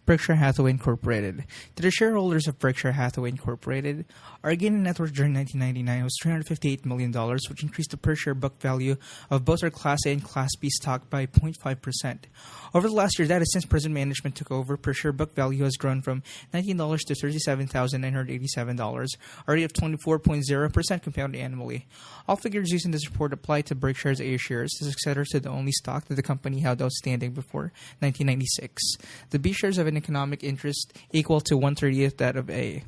Berkshire Hathaway Incorporated. To the shareholders of Berkshire Hathaway Incorporated, our gain in net worth during 1999 was $358 million, which increased the per-share book value of both our Class A and Class B stock by 0.5%. Over the last year, that is since present management took over, per-share book value has grown from $19 to $37,987, a rate of 24.0% compounded annually. All figures used in this report apply to Berkshire's A shares, the successor to the only stock that the company held outstanding before 1996. The B shares have an economic interest equal to 1/30th that of A.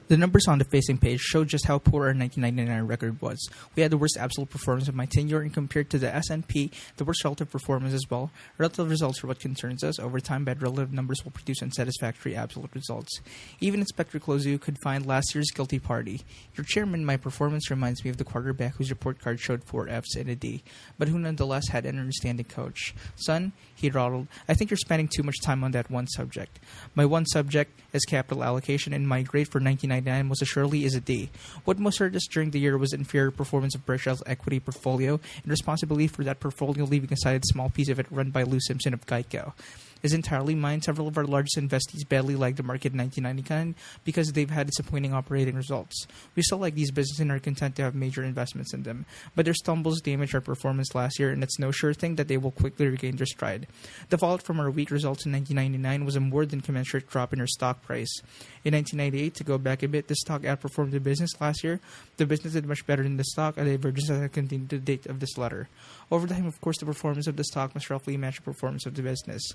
The numbers on the facing page show just how poor our 1999 record was. We had the worst absolute performance of my tenure, and compared to the S&P, the worst relative performance as well. Relative results are what concerns us. Over time, bad relative numbers will produce unsatisfactory absolute results. Even Inspector Clouseau could find last year's guilty party. Your chairman, my performance reminds me of the quarterback whose report card showed 4 Fs and a D, but who nonetheless had an understanding coach. Son, he dawdled, I think you're spending too much time on that one subject. My one subject is capital allocation, and my grade for 1999 most assuredly is a D. What most hurt us during the year was inferior performance of Berkshire's equity portfolio and responsibility for that portfolio leaving aside a small piece of it run by Lou Simpson of Geico. Is entirely mine. Several of our largest investees badly lagged the market in 1999 because they've had disappointing operating results. We still like these businesses and are content to have major investments in them, but their stumbles damaged our performance last year, and it's no sure thing that they will quickly regain their stride. The fallout from our weak results in 1999 was a more than commensurate drop in our stock price. In 1998, to go back a bit, the stock outperformed the business last year. The business did much better than the stock, a divergence that continued to the date of this letter. Over time, of course, the performance of the stock must roughly match the performance of the business.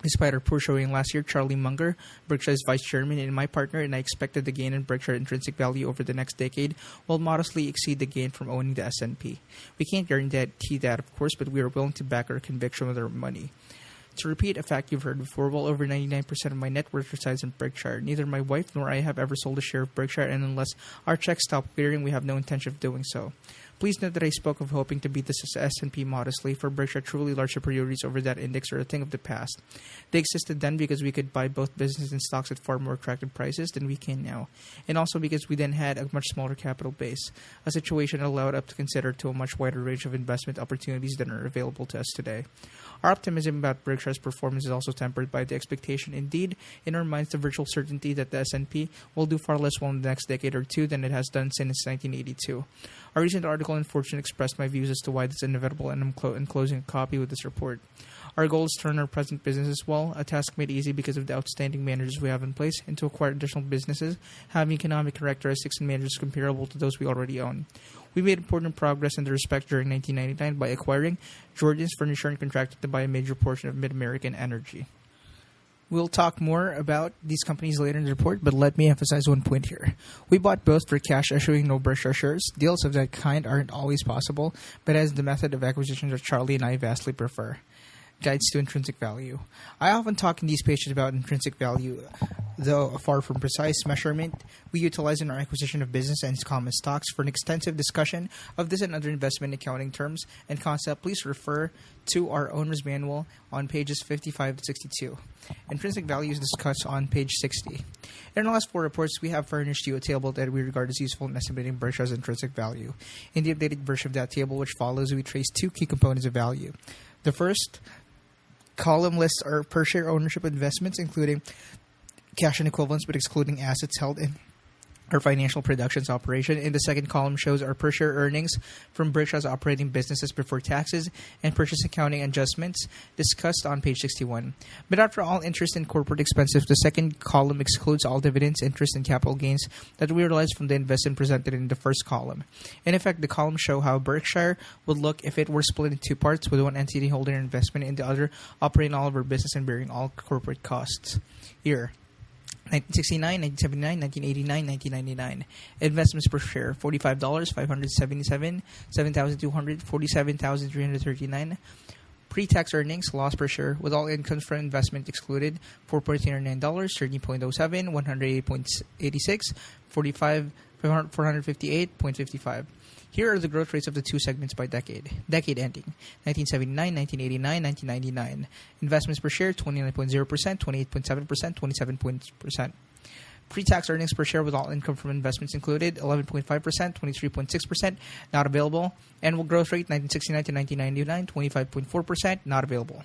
Despite our poor showing last year, Charlie Munger, Berkshire's vice chairman and my partner, and I expected the gain in Berkshire intrinsic value over the next decade will modestly exceed the gain from owning the S&P. We can't guarantee that, of course, but we are willing to back our conviction with our money. To repeat a fact you've heard before, well over 99% of my net worth resides in Berkshire. Neither my wife nor I have ever sold a share of Berkshire, and unless our checks stop clearing, we have no intention of doing so. Please note that I spoke of hoping to beat the S&P modestly, for Berkshire truly large superiorities over that index are a thing of the past. They existed then because we could buy both businesses and stocks at far more attractive prices than we can now, and also because we then had a much smaller capital base, a situation that allowed us to consider to a much wider range of investment opportunities than are available to us today. Our optimism about Berkshire's performance is also tempered by the expectation, indeed, in our minds, the virtual certainty that the S&P will do far less well in the next decade or two than it has done since 1982. A recent article in Fortune expressed my views as to why this is inevitable, and I'm enclosing a copy with this report. Our goal is to turn our present business as well, a task made easy because of the outstanding managers we have in place, and to acquire additional businesses having economic characteristics and managers comparable to those we already own. We made important progress in the respect during 1999 by acquiring Jordan's Furniture and contracted to buy a major portion of Mid-American Energy. We'll talk more about these companies later in the report, but let me emphasize one point here. We bought both for cash, issuing no Berkshire shares. Deals of that kind aren't always possible, but as the method of acquisition that Charlie and I vastly prefer. Guides to intrinsic value. I often talk in these pages about intrinsic value, though far from precise measurement we utilize in our acquisition of business and common stocks. For an extensive discussion of this and other investment accounting terms and concept, please refer to our owner's manual on pages 55 to 62. Intrinsic value is discussed on page 60. In our last 4 reports, we have furnished you a table that we regard as useful in estimating Berkshire's intrinsic value. In the updated version of that table, which follows, we trace 2 key components of value. The first column lists our per share ownership investments, including cash and equivalents, but excluding assets held in our financial productions operation. In the second column shows our per share earnings from Berkshire's operating businesses before taxes and purchase accounting adjustments discussed on page 61. But after all interest and corporate expenses, the second column excludes all dividends, interest, and capital gains that we realized from the investment presented in the first column. In effect, the columns show how Berkshire would look if it were split in 2 parts, with one entity holding investment and the other operating all of our business and bearing all corporate costs. Here, 1969, 1979, 1989, 1999. Investments per share, $45, $577, $7,200, $47,339. Pre-tax earnings, loss per share, with all incomes from investment excluded, $4.39, $13.07, $108.86, $45, $458.55. Here are the growth rates of the 2 segments by decade. Decade ending, 1979, 1989, 1999. Investments per share, 29.0%, 28.7%, 27%. Pre-tax earnings per share with all income from investments included, 11.5%, 23.6%, not available. Annual growth rate, 1969 to 1999, 25.4%, not available.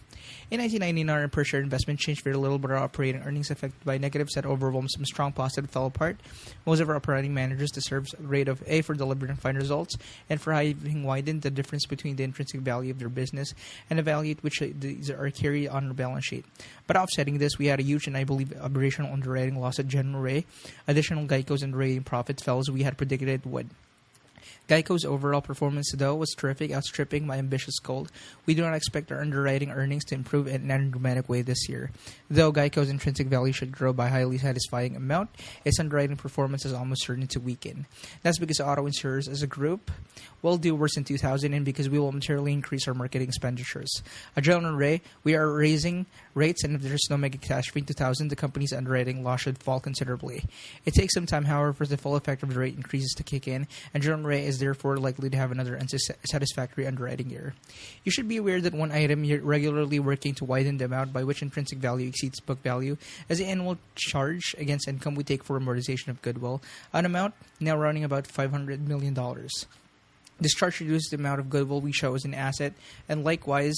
In 1999, our per share investment changed very little, but our operating earnings affected by negatives that overwhelmed some strong positive fell apart. Most of our operating managers deserves a grade of A for delivering fine results and for having widened the difference between the intrinsic value of their business and the value at which these are carried on our balance sheet. But offsetting this, we had a huge and I believe aberrational underwriting loss at General Ray. Additional Geico's underwriting profits fell as we had predicted it would. Geico's overall performance, though, was terrific, outstripping my ambitious goal. We do not expect our underwriting earnings to improve in a dramatic way this year. Though Geico's intrinsic value should grow by a highly satisfying amount, its underwriting performance is almost certain to weaken. That's because auto insurers as a group will do worse in 2000 and because we will materially increase our marketing expenditures. At General Ray, we are raising rates, and if there is no mega catastrophe in 2000, the company's underwriting loss should fall considerably. It takes some time, however, for the full effect of the rate increases to kick in, and General Ray is therefore likely to have another unsatisfactory underwriting year. You should be aware that one item you're regularly working to widen the amount by which intrinsic value exceeds book value is the annual charge against income we take for amortization of goodwill, an amount now running about $500 million. This charge reduces the amount of goodwill we show as an asset, and likewise,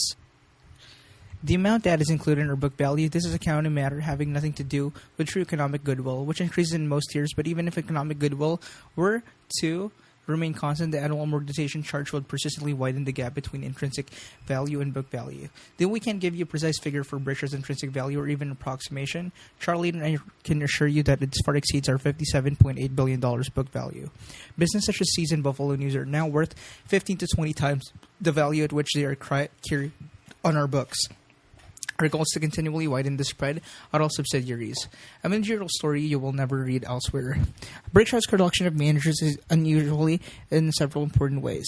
the amount that is included in our book value. This is a accounting matter having nothing to do with true economic goodwill, which increases in most years, but even if economic goodwill were to remain constant, the annual amortization charge would persistently widen the gap between intrinsic value and book value. Though we can't give you a precise figure for Berkshire's intrinsic value or even approximation, Charlie and I can assure you that it far exceeds our $57.8 billion book value. Business such as Seas and Buffalo News are now worth 15 to 20 times the value at which they are carried on our books. Our goal is to continually widen the spread on all subsidiaries. A managerial story you will never read elsewhere. Berkshire's collection of managers is unusually in several important ways.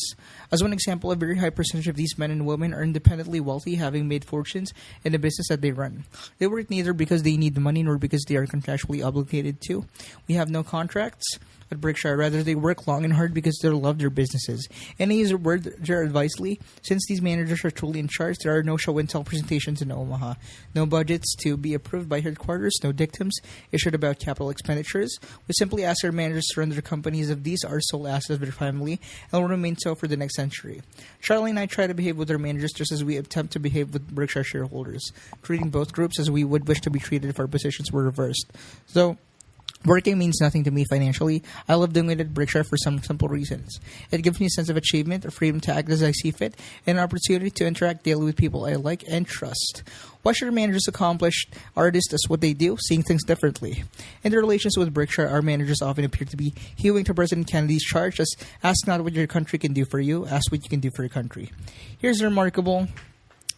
As one example, a very high percentage of these men and women are independently wealthy, having made fortunes in the business that they run. They work neither because they need the money nor because they are contractually obligated to. We have no contracts at Berkshire. Rather, they work long and hard because they love their businesses. And I use the word advisedly, since these managers are truly in charge. There are no show-and-tell presentations in Omaha, no budgets to be approved by headquarters, no dictums issued about capital expenditures. We simply ask our managers to run their companies if these are sole assets of their family and will remain so for the next century. Charlie and I try to behave with our managers just as we attempt to behave with Berkshire shareholders, treating both groups as we would wish to be treated if our positions were reversed. So, working means nothing to me financially. I love doing it at Berkshire for some simple reasons. It gives me a sense of achievement, a freedom to act as I see fit, and an opportunity to interact daily with people I like and trust. Why should managers accomplish artists as what they do, seeing things differently? In their relations with Berkshire, our managers often appear to be hewing to President Kennedy's charge as ask not what your country can do for you, ask what you can do for your country. Here's a remarkable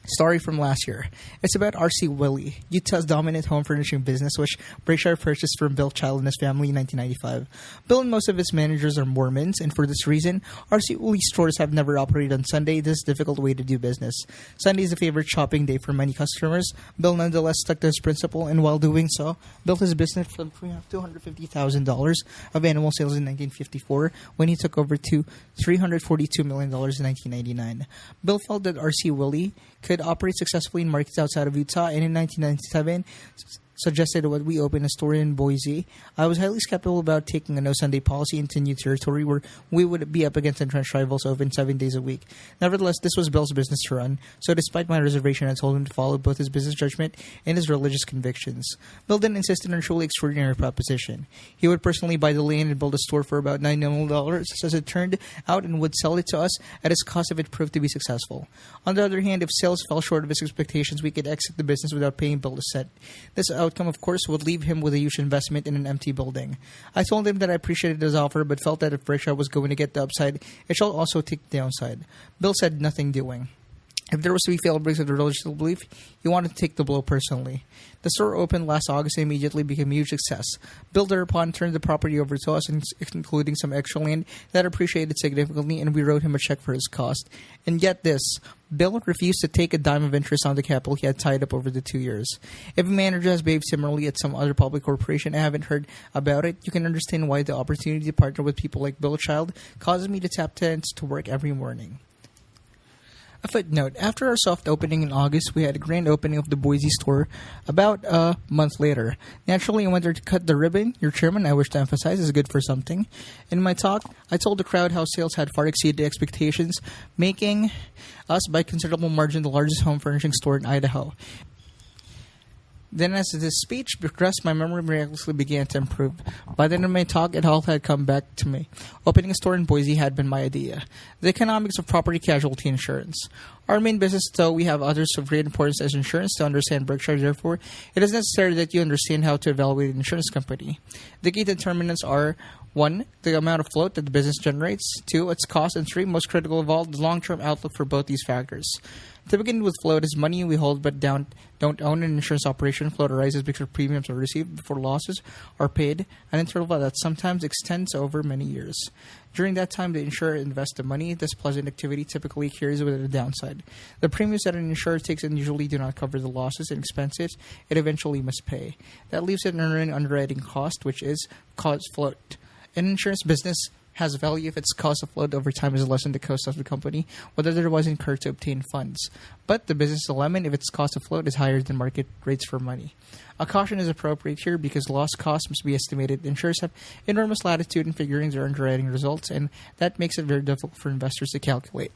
story from last year. It's about R.C. Willey, Utah's dominant home furnishing business, which Berkshire purchased from Bill Child and his family in 1995. Bill and most of his managers are Mormons, and for this reason, R.C. Willey's stores have never operated on Sunday. This is a difficult way to do business. Sunday is a favorite shopping day for many customers. Bill nonetheless stuck to his principle, and while doing so, built his business from $250,000 of annual sales in 1954 when he took over to $342 million in 1999. Bill felt that R.C. Willey could operate successfully in markets outside of Utah, and in 1997 suggested that we open a store in Boise. I was highly skeptical about taking a no-Sunday policy into new territory where we would be up against entrenched rivals open 7 days a week. Nevertheless, this was Bill's business to run, so despite my reservation, I told him to follow both his business judgment and his religious convictions. Bill then insisted on a truly extraordinary proposition. He would personally buy the land and build a store for about $9 million, as it turned out, and would sell it to us at its cost if it proved to be successful. On the other hand, if sales fell short of his expectations, we could exit the business without paying Bill a cent. This outcome, of course, would leave him with a huge investment in an empty building. I told him that I appreciated his offer, but felt that if Berkshire was going to get the upside, it shall also take the downside. Bill said nothing doing. If there was to be failed breaks of the religious belief, he wanted to take the blow personally. The store opened last August and immediately became a huge success. Bill thereupon turned the property over to us, including some extra land that appreciated significantly, and we wrote him a check for his cost. And get this, Bill refused to take a dime of interest on the capital he had tied up over the 2 years. If a manager has behaved similarly at some other public corporation and I haven't heard about it, you can understand why the opportunity to partner with people like Bill Child causes me to tap tenants to work every morning. A footnote: after our soft opening in August, we had a grand opening of the Boise store about a month later. Naturally, I went there to cut the ribbon. Your chairman, I wish to emphasize, is good for something. In my talk, I told the crowd how sales had far exceeded expectations, making us by considerable margin the largest home furnishing store in Idaho. Then as the speech progressed, my memory miraculously began to improve. By the end of my talk, it all had come back to me. Opening a store in Boise had been my idea. The economics of property casualty insurance. Our main business, though we have others of great importance as insurance to understand Berkshire, therefore, it is necessary that you understand how to evaluate an insurance company. The key determinants are 1. The amount of float that the business generates. 2. Its cost. And 3. Most critical of all, the long-term outlook for both these factors. To begin with, float is money we hold but don't own an insurance operation. Float arises because premiums are received before losses are paid, an interval that sometimes extends over many years. During that time, the insurer invests the money. This pleasant activity typically carries with it a downside. The premiums that an insurer takes in usually do not cover the losses and expenses it eventually must pay. That leaves it an underwriting cost, which is cost float. An insurance business has value if its cost of float over time is less than the cost of the company, whether there was incurred to obtain funds. But the business dilemma if its cost of float is higher than market rates for money. A caution is appropriate here because loss costs must be estimated. Insurers have enormous latitude in figuring their underwriting results, and that makes it very difficult for investors to calculate.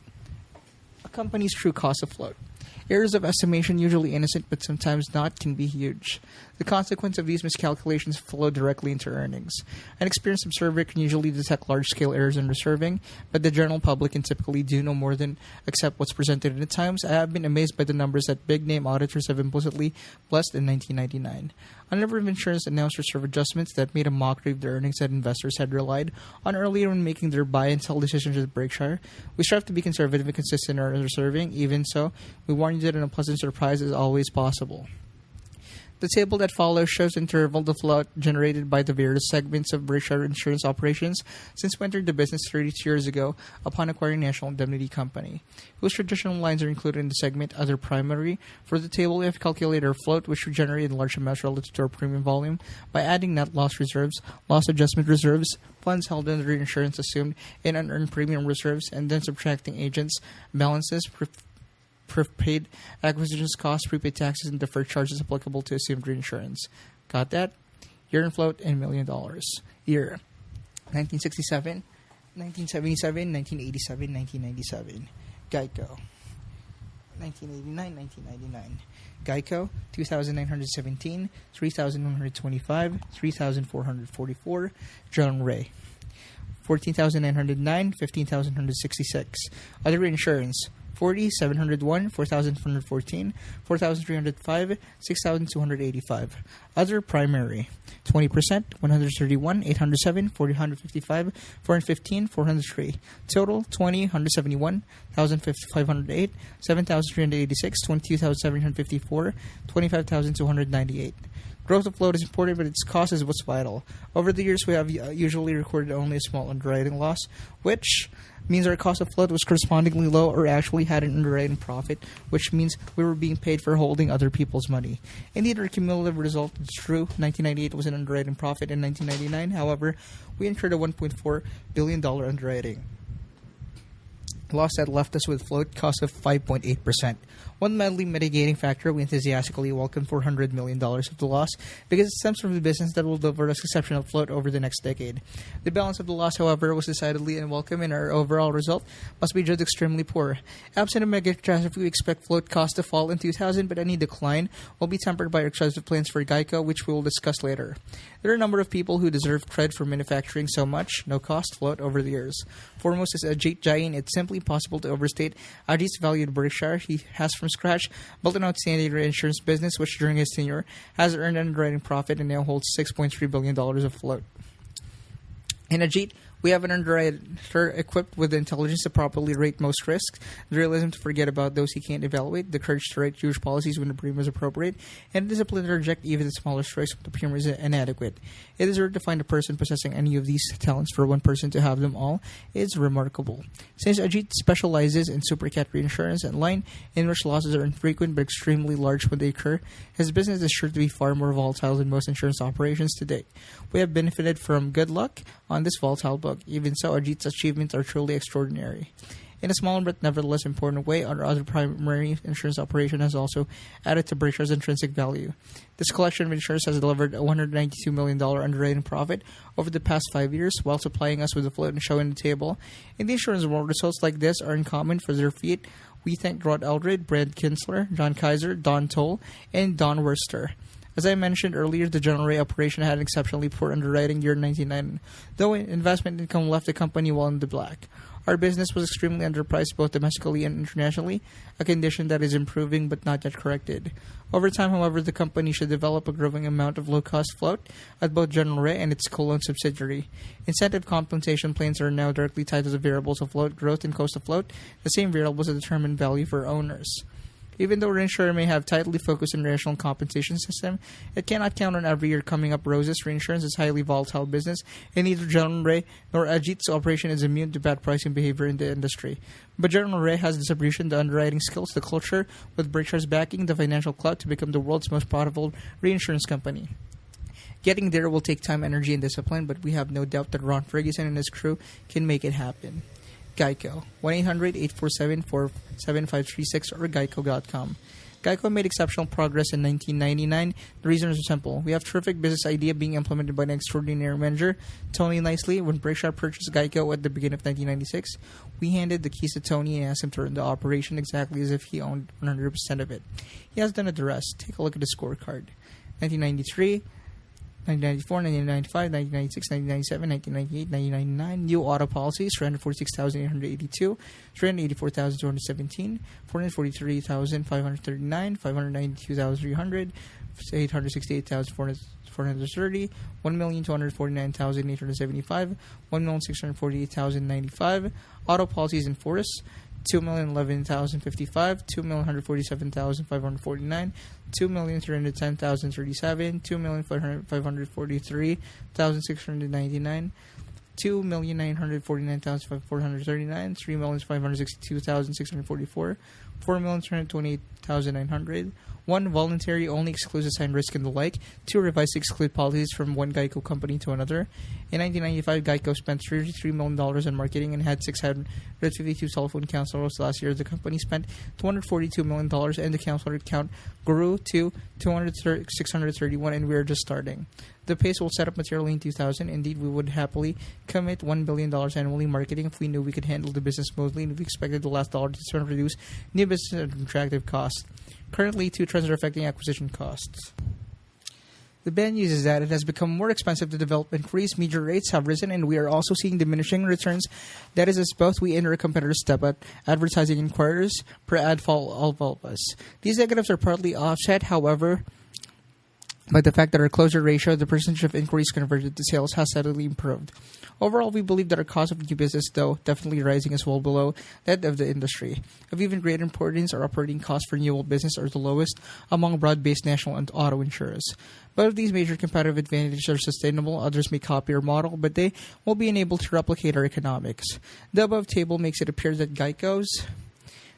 A company's true cost of float. Errors of estimation, usually innocent but sometimes not, can be huge. The consequence of these miscalculations flow directly into earnings. An experienced observer can usually detect large-scale errors in reserving, but the general public can typically do no more than accept what's presented. And at times, I have been amazed by the numbers that big-name auditors have implicitly blessed in 1999. A number of insurers announced reserve adjustments that made a mockery of the earnings that investors had relied on earlier when making their buy and sell decisions at Berkshire. We strive to be conservative and consistent in our reserving. Even so, we warn you that an unpleasant surprise is always possible. The table that follows shows interval the float generated by the various segments of Berkshire insurance operations since we entered the business 32 years ago upon acquiring National Indemnity Company, whose traditional lines are included in the segment Other Primary. For the table, we have calculated our float, which we generated in large amounts relative to our premium volume, by adding net loss reserves, loss adjustment reserves, funds held under insurance assumed in unearned premium reserves, and then subtracting agents' balances, prepaid acquisitions costs, prepaid taxes, and deferred charges applicable to assumed reinsurance. Got that? Year in float in $1 million. Year 1967, 1977, 1987, 1997. Geico 1989, 1999. Geico 2,917, 3,125, 3,444. John Ray 14,909, 15,166. Other insurance 40,701, 4,414, 4,305, 6,285. Other primary 20%, 131, 807, 455, 415, 403. Total 20, 171, 1,508, 7,386, 22,754, 25,298. Growth of float is important, but its cost is what's vital. Over the years, we have usually recorded only a small underwriting loss, which means our cost of float was correspondingly low or actually had an underwriting profit, which means we were being paid for holding other people's money. Indeed, our cumulative result is true. 1998 was an underwriting profit. In 1999, however, we incurred a $1.4 billion underwriting loss that left us with float cost of 5.8%. One mildly mitigating factor, we enthusiastically welcome $400 million of the loss because it stems from the business that will deliver us exceptional float over the next decade. The balance of the loss, however, was decidedly unwelcome, and our overall result must be judged extremely poor. Absent a mega catastrophe, we expect float cost to fall in 2000, but any decline will be tempered by our excessive plans for Geico, which we will discuss later. There are a number of people who deserve credit for manufacturing so much no-cost float over the years. Foremost is Ajit Jain. It's simply impossible to overstate Ajit's value at Berkshire. He has from scratch built an outstanding reinsurance business, which during his tenure has earned an underwriting profit and now holds $6.3 billion of float. In Ajit, we have an underwriter equipped with the intelligence to properly rate most risks, the realism to forget about those he can't evaluate, the courage to write huge policies when the premium is appropriate, and the discipline to reject even the smallest strikes when the premium is inadequate. It is rare to find a person possessing any of these talents. For one person to have them all is remarkable. Since Ajit specializes in supercat reinsurance and line in which losses are infrequent but extremely large when they occur, his business is sure to be far more volatile than most insurance operations to date. We have benefited from good luck on this volatile book. Even so, Ajit's achievements are truly extraordinary. In a small but nevertheless important way, our other primary insurance operation has also added to Berkshire's intrinsic value. This collection of insurers has delivered a $192 million underwriting profit over the past 5 years while supplying us with a float and showing the table. In the insurance world, results like this are uncommon for their feat. We thank Rod Eldred, Brad Kinsler, John Kaiser, Don Toll, and Don Worster. As I mentioned earlier, the General Ray operation had an exceptionally poor underwriting year in 1990, though investment income left the company well in the black. Our business was extremely underpriced both domestically and internationally, a condition that is improving but not yet corrected. Over time, however, the company should develop a growing amount of low-cost float at both General Ray and its co-owned subsidiary. Incentive compensation plans are now directly tied to the variables of float growth and cost of float, the same variables that determine value for owners. Even though reinsurer may have tightly focused and rational compensation system, it cannot count on every year coming up roses. Reinsurance is a highly volatile business, and neither General Ray nor Ajit's operation is immune to bad pricing behavior in the industry. But General Ray has the distribution, the underwriting skills, the culture, with Berkshire's backing, the financial clout to become the world's most profitable reinsurance company. Getting there will take time, energy, and discipline, but we have no doubt that Ron Ferguson and his crew can make it happen. Geico, 1-800-847-4536 or geico.com. Geico made exceptional progress in 1999. The reason is simple. We have terrific business idea being implemented by an extraordinary manager, Tony Nicely. When Berkshire purchased Geico at the beginning of 1996, we handed the keys to Tony and asked him to run the operation exactly as if he owned 100% of it. He has done the rest. Take a look at the scorecard. 1993... 1994, 1995, 1996, 1997, 1998, 1999. New auto policies, 346,882, 384,217, 443,539, 592,300, 868,430, 1,249,875, 1,648,095. Auto policies in force, 2,011,055, 2,147,549, 2,310,037, 2,543,699, 2,949,439, 3,562,644, 4,328,900, 1 voluntary only excludes assigned risk and the like, 2 revised to exclude policies from one Geico company to another. In 1995, Geico spent $33 million on marketing and had 652 telephone counselors. Last year, the company spent $242 million and the counselor count grew to 631, and we are just starting. The pace will set up materially in 2000. Indeed, we would happily commit $1 billion annually marketing if we knew we could handle the business smoothly and if we expected the last dollar to reduce new business at an attractive cost. Currently, 2 trends are affecting acquisition costs. The bad news is that it has become more expensive to develop inquiries, media rates have risen, and we are also seeing diminishing returns. That is as both we and our competitors step up advertising inquiries per ad fall all of us. These negatives are partly offset, however, by the fact that our closure ratio, the percentage of inquiries converted to sales, has steadily improved. Overall, we believe that our cost of new business, though definitely rising, is well below that of the industry. Of even greater importance, our operating costs for renewal business are the lowest among broad-based national and auto insurers. Both of these major competitive advantages are sustainable. Others may copy our model, but they will be unable to replicate our economics. The above table makes it appear that Geico's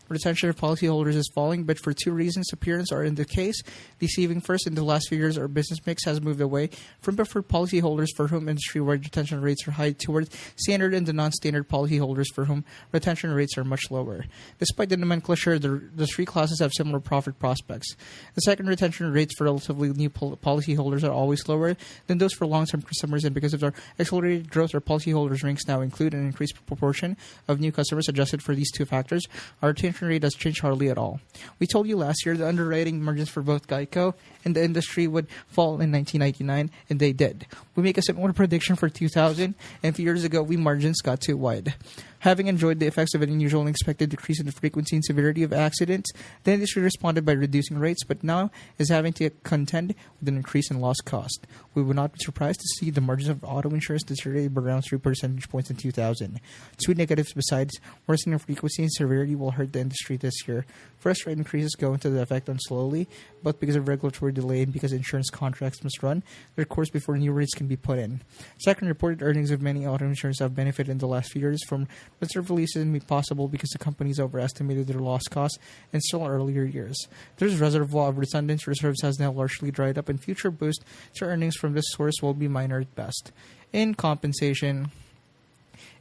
retention of policyholders is falling, but for 2 reasons appearance are in the case. Deceiving first, in the last few years, our business mix has moved away from preferred policyholders for whom industry-wide retention rates are high towards standard and the non-standard policyholders for whom retention rates are much lower. Despite the nomenclature, the 3 classes have similar profit prospects. The second, retention rates for relatively new policyholders are always lower than those for long-term customers, and because of our accelerated growth, our policyholders ranks now include an increased proportion of new customers. Adjusted for these 2 factors, our retention rate has changed hardly at all. We told you last year the underwriting margins for both Geico and the industry would fall in 1999, and they did. We make a similar prediction for 2000, and a few years ago, margins got too wide. Having enjoyed the effects of an unusual and unexpected decrease in the frequency and severity of accidents, the industry responded by reducing rates, but now is having to contend with an increase in loss cost. We would not be surprised to see the margins of auto insurance deteriorate by around 3 percentage points in 2000. 2 negatives besides worsening frequency and severity will hurt the industry this year. First, rate increases go into the effect on slowly, both because of regulatory delay and because insurance contracts must run their course before new rates can be put in. Second, reported earnings of many auto insurers have benefited in the last few years from reserve releases made possible because the companies overestimated their loss costs in still earlier years. This reservoir of redundant reserves has now largely dried up, and future boost to earnings from this source will be minor at best. In compensation,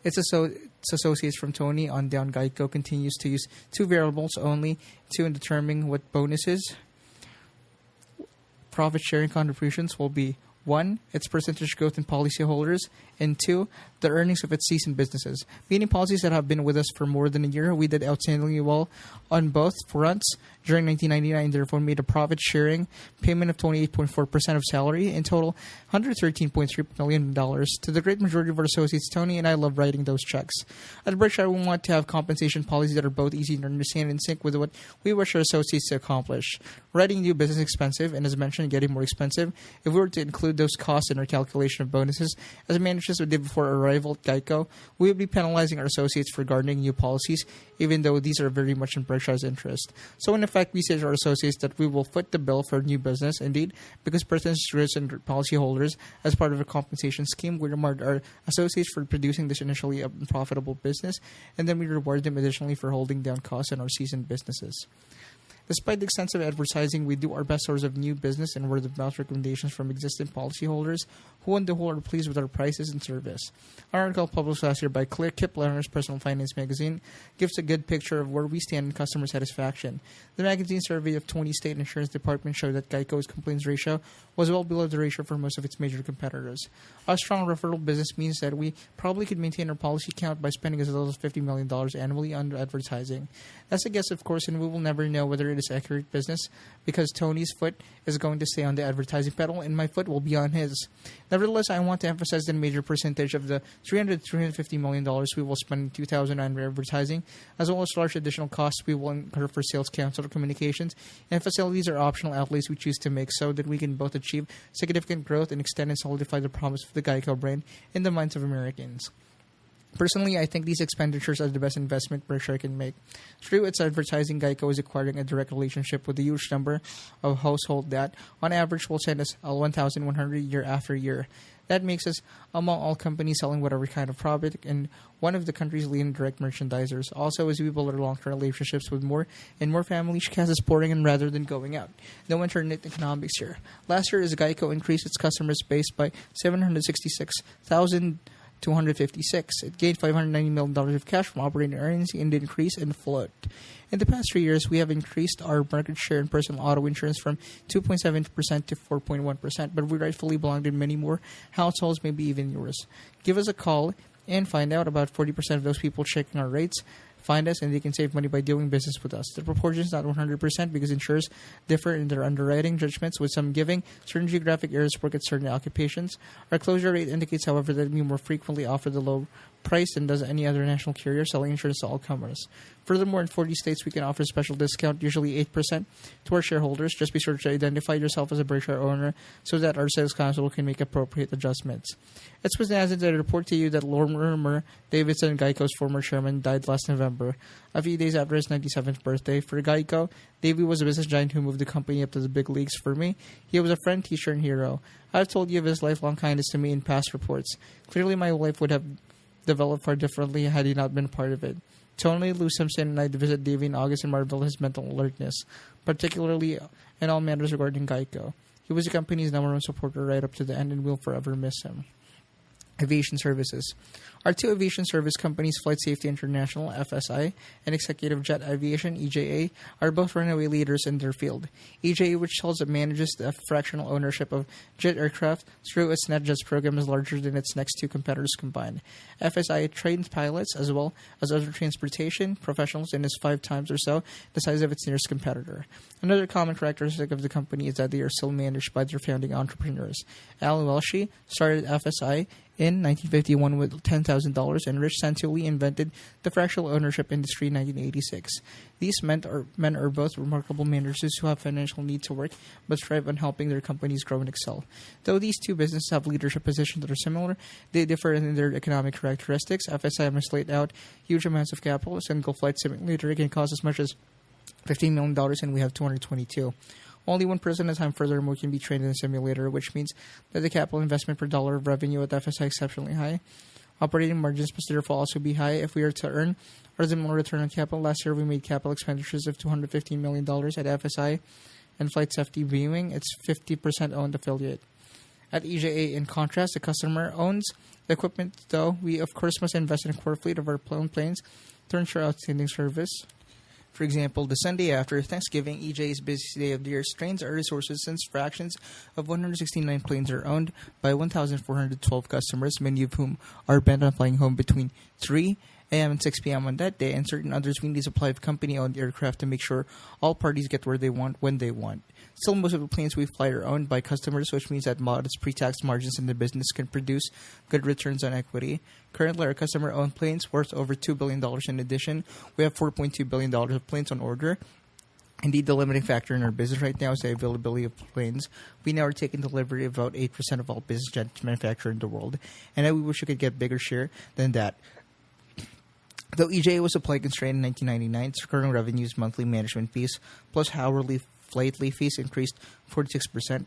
Its associates from Tony on down, Geico continues to use two variables only in determining what bonuses, profit sharing contributions will be. 1. Its percentage growth in policyholders, and 2. The earnings of its seasoned businesses. Meaning policies that have been with us for more than a year, we did outstandingly well on both fronts during 1999, therefore made a profit-sharing payment of 28.4% of salary, in total $113.3 million. To the great majority of our associates, Tony and I love writing those checks. At Berkshire, we want to have compensation policies that are both easy to understand and in sync with what we wish our associates to accomplish. Writing new business is expensive, and as mentioned, getting more expensive. If we were to include those costs in our calculation of bonuses, as managers would did before our arrival at Geico, we would be penalizing our associates for garnering new policies, even though these are very much in Berkshire's interest. So in effect, we say to our associates that we will foot the bill for new business, indeed, because percentage growth and policyholders, as part of a compensation scheme, we reward our associates for producing this initially unprofitable business, and then we reward them additionally for holding down costs in our seasoned businesses. Despite the extensive advertising, we do our best source of new business and word-of-mouth recommendations from existing policyholders who on the whole are pleased with our prices and service. An article published last year by Claire Kip Lerner's Personal Finance magazine gives a good picture of where we stand in customer satisfaction. The magazine survey of 20 state insurance departments showed that Geico's complaints ratio was well below the ratio for most of its major competitors. Our strong referral business means that we probably could maintain our policy count by spending as little as $50 million annually on advertising. That's a guess, of course, and we will never know whether it is accurate business because Tony's foot is going to stay on the advertising pedal and my foot will be on his. Nevertheless, I want to emphasize that a major percentage of the $350 million we will spend in 2009 for advertising, as well as large additional costs we will incur for sales, counsel, communications, and facilities are optional outlays we choose to make so that we can both achieve significant growth and extend and solidify the promise of the Geico brand in the minds of Americans. Personally, I think these expenditures are the best investment Berkshire can make. Through its advertising, Geico is acquiring a direct relationship with a huge number of households that, on average, will send us 1,100 year after year. That makes us, among all companies selling whatever kind of product, and one of the country's leading direct merchandisers. Also, as we build our long-term relationships with more and more families, cash is pouring in rather than going out. No internet economics here. Last year, as Geico increased its customer base by 766,256. It gained $590 million of cash from operating earnings and the increase in float. In the past 3 years, we have increased our market share in personal auto insurance from 2.7% to 4.1%, but we rightfully belong to many more households, maybe even yours. Give us a call and find out about 40% of those people checking our rates. Find us and they can save money by doing business with us. The proportion is not 100% because insurers differ in their underwriting judgments, with some giving certain geographic areas work at certain occupations. Our closure rate indicates, however, that we more frequently offer the low price than does any other national carrier selling insurance to all comers. Furthermore, in 40 states, we can offer a special discount, usually 8%, to our shareholders. Just be sure to identify yourself as a Berkshire owner so that our sales counsel can make appropriate adjustments. It's with Nazin that I report to you that Lorimer Davidson, Geico's former chairman, died last November, a few days after his 97th birthday. For Geico, Davey was a business giant who moved the company up to the big leagues. For me, he was a friend, teacher, and hero. I've told you of his lifelong kindness to me in past reports. Clearly, my life would have developed far differently had he not been part of it. Tony, Lou Simpson, and I visit Davey in August and marvel at his mental alertness, particularly in all matters regarding Geico. He was the company's number one supporter right up to the end, and we'll forever miss him. Aviation Services. Our two aviation service companies, Flight Safety International, FSI, and Executive Jet Aviation, EJA, are both runaway leaders in their field. EJA, which holds and manages the fractional ownership of jet aircraft through its NetJets program, is larger than its next two competitors combined. FSI trains pilots as well as other transportation professionals and is 5 times or so the size of its nearest competitor. Another common characteristic of the company is that they are still managed by their founding entrepreneurs. Alan Welsh started FSI in 1951 with $10,000, and Rich Santulli invented the fractional ownership industry in 1986. These men are both remarkable managers who have financial need to work, but strive on helping their companies grow and excel. Though these two businesses have leadership positions that are similar, they differ in their economic characteristics. FSI must lay out huge amounts of capital. A single flight simulator can cost as much as $15 million, and we have 222. Only one person at a time furthermore can be trained in a simulator, which means that the capital investment per dollar of revenue at FSI is exceptionally high. Operating margins must therefore also be high if we are to earn our similar return on capital. Last year, we made capital expenditures of $215 million at FSI and Flight Safety Viewing, its 50% owned affiliate. At EJA, in contrast, the customer owns the equipment, though we, of course, must invest in a core fleet of our own planes to ensure outstanding service. For example, the Sunday after Thanksgiving, EJA's busiest day of the year, strains our resources since fractions of 169 planes are owned by 1,412 customers, many of whom are bent on flying home between 3 a.m. and 6 p.m. on that day, and certain others we need to supply of company-owned aircraft to make sure all parties get where they want when they want. Still, most of the planes we fly are owned by customers, which means that modest pre-tax margins in the business can produce good returns on equity. Currently, our customer-owned planes worth over $2 billion. In addition, we have $4.2 billion of planes on order. Indeed, the limiting factor in our business right now is the availability of planes. We now are taking delivery of about 8% of all business jets manufactured in the world, and we wish we could get a bigger share than that. Though EJA was supply constrained in 1999, its recurring revenues, monthly management fees, plus hourly flight fees increased 46%.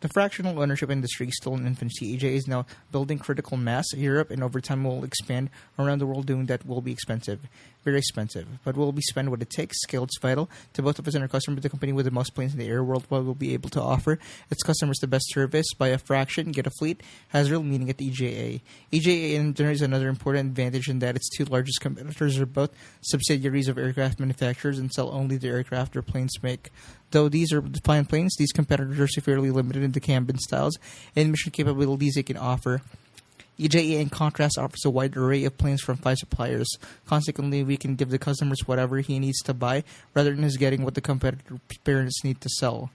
The fractional ownership industry is still in infancy. EJA is now building critical mass in Europe, and over time will expand around the world. Doing that will be expensive, very expensive. But we'll be spend what it takes. Scale is vital to both of us and our customers. The company with the most planes in the air world will be able to offer its customers the best service by a fraction. Get a fleet has real meaning at EJA. EJA in turn is another important advantage in that its two largest competitors are both subsidiaries of aircraft manufacturers and sell only the aircraft their planes make. Though these are fine planes, these competitors are severely limited in the cabin styles and mission capabilities they can offer. EJA, in contrast, offers a wide array of planes from 5 suppliers. Consequently, we can give the customers whatever he needs to buy, rather than his getting what the competitor parents need to sell.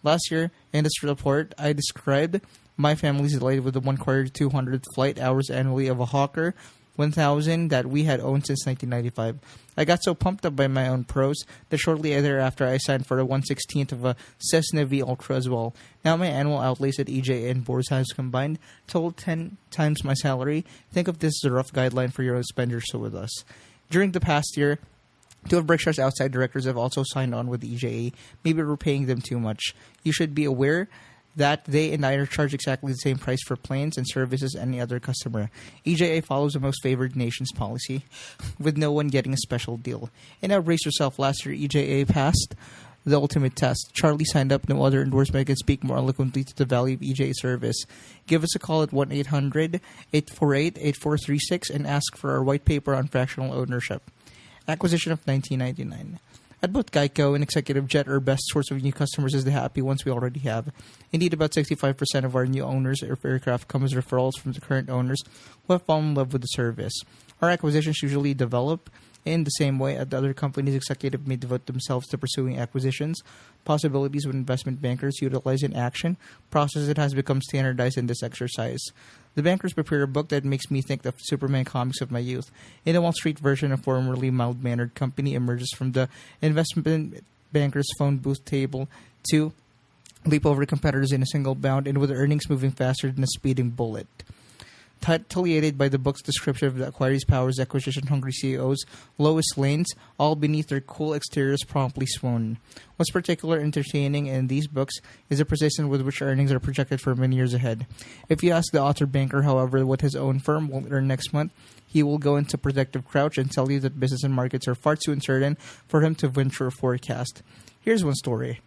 Last year, in this report, I described my family's delight with the 1/4 flight hours annually of a Hawker 1000 that we had owned since 1995. I got so pumped up by my own pros that shortly thereafter I signed for a 1/16 of a Cessna V Ultra as well. Now my annual outlays at EJA and Boar's House combined total 10 times my salary. Think of this as a rough guideline for your expenditures with us. During the past year, 2 of Berkshire's outside directors have also signed on with EJA. Maybe we're paying them too much. You should be aware that they and I are charged exactly the same price for planes and services as any other customer. EJA follows the most favored nations policy, with no one getting a special deal. And now brace yourself, last year EJA passed the ultimate test. Charlie signed up, no other endorsement can speak more eloquently to the value of EJA service. Give us a call at 1-800-848-8436 and ask for our white paper on fractional ownership. Acquisition of 1999. At both Geico and Executive Jet, our best source of new customers is the happy ones we already have. Indeed, about 65% of our new owners of aircraft come as referrals from the current owners who have fallen in love with the service. Our acquisitions usually develop in the same way as other companies. Executives may devote themselves to pursuing acquisitions possibilities with investment bankers utilize in action process that has become standardized in this exercise. The bankers prepare a book that makes me think of Superman comics of my youth. In a Wall Street version, a formerly mild-mannered company emerges from the investment banker's phone booth table to leap over competitors in a single bound, and with earnings moving faster than a speeding bullet. Titillated by the book's description of the acquiree's powers, acquisition-hungry CEOs, lowest lanes, all beneath their cool exteriors promptly swoon. What's particularly entertaining in these books is the precision with which earnings are projected for many years ahead. If you ask the author-banker, however, what his own firm will earn next month, he will go into protective crouch and tell you that business and markets are far too uncertain for him to venture a forecast. Here's one story.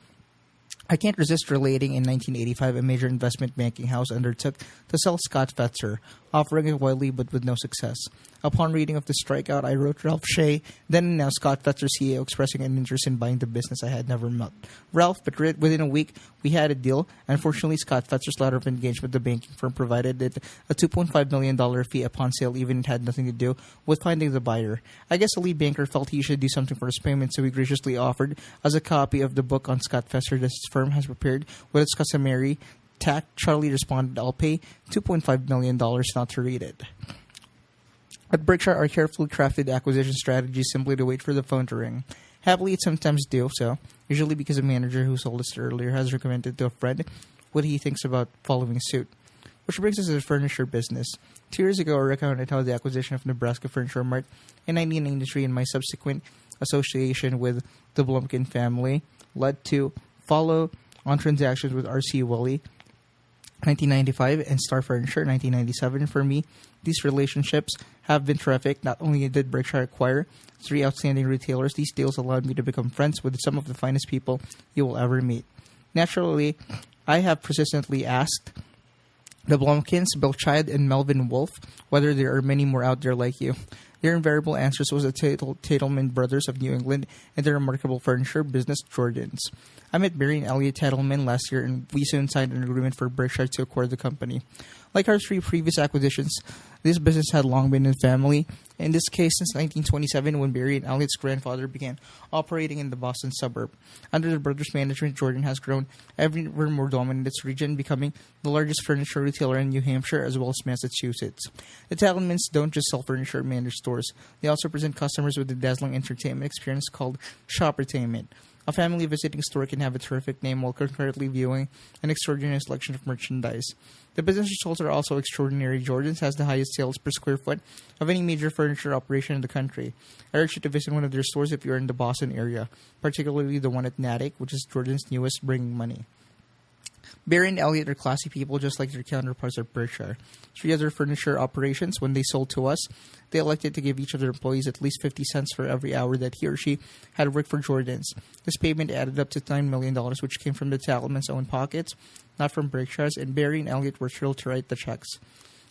I can't resist relating in 1985 a major investment banking house undertook to sell Scott Fetzer, offering it widely but with no success. Upon reading of the strikeout, I wrote Ralph Shea, then announced Scott Fetzer CEO, expressing an interest in buying the business I had never met Ralph, but within a week, we had a deal. Unfortunately, Scott Fetzer's letter of engagement with the banking firm provided it a $2.5 million fee upon sale, even it had nothing to do with finding the buyer. I guess the lead banker felt he should do something for his payment, so he graciously offered as a copy of the book on Scott Fetzer that his firm has prepared with its customary tact. Charlie responded, "I'll pay $2.5 million not to read it." At Berkshire, our carefully crafted acquisition strategy is simply to wait for the phone to ring. Happily, it sometimes do so, usually because a manager who sold us earlier has recommended to a friend what he thinks about following suit. Which brings us to the furniture business. 2 years ago, I recounted how the acquisition of Nebraska Furniture Mart in 1993 and my subsequent association with the Blumkin family led to follow-on transactions with R.C. Willey, 1995, and Star Furniture, 1997. For me, these relationships have been terrific. Not only did Berkshire acquire 3 outstanding retailers, these deals allowed me to become friends with some of the finest people you will ever meet. Naturally, I have persistently asked The Blumkins, Berkshire, and Melvin Wolf, whether there are many more out there like you. Their invariable answers was the Tatelman brothers of New England and their remarkable furniture business, Jordan's. I met Barry and Elliot Tatelman last year, and we soon signed an agreement for Berkshire to acquire the company. Like our 3 previous acquisitions, this business had long been in family, in this case since 1927 when Barry and Elliot's grandfather began operating in the Boston suburb. Under the brothers' management, Jordan has grown ever more dominant in its region, becoming the largest furniture retailer in New Hampshire as well as Massachusetts. The Tatelmans don't just sell furniture at managed stores. They also present customers with a dazzling entertainment experience called Shoppertainment. A family visiting store can have a terrific name while concurrently viewing an extraordinary selection of merchandise. The business results are also extraordinary. Jordan's has the highest sales per square foot of any major furniture operation in the country. I urge you to visit one of their stores if you are in the Boston area, particularly the one at Natick, which is Jordan's newest, bringing money. Barry and Elliot are classy people just like their counterparts at Berkshire. 3 other furniture operations, when they sold to us, they elected to give each of their employees at least 50 cents for every hour that he or she had worked for Jordan's. This payment added up to $9 million, which came from the Tatelman's own pockets, not from Berkshire's, and Barry and Elliot were thrilled to write the checks.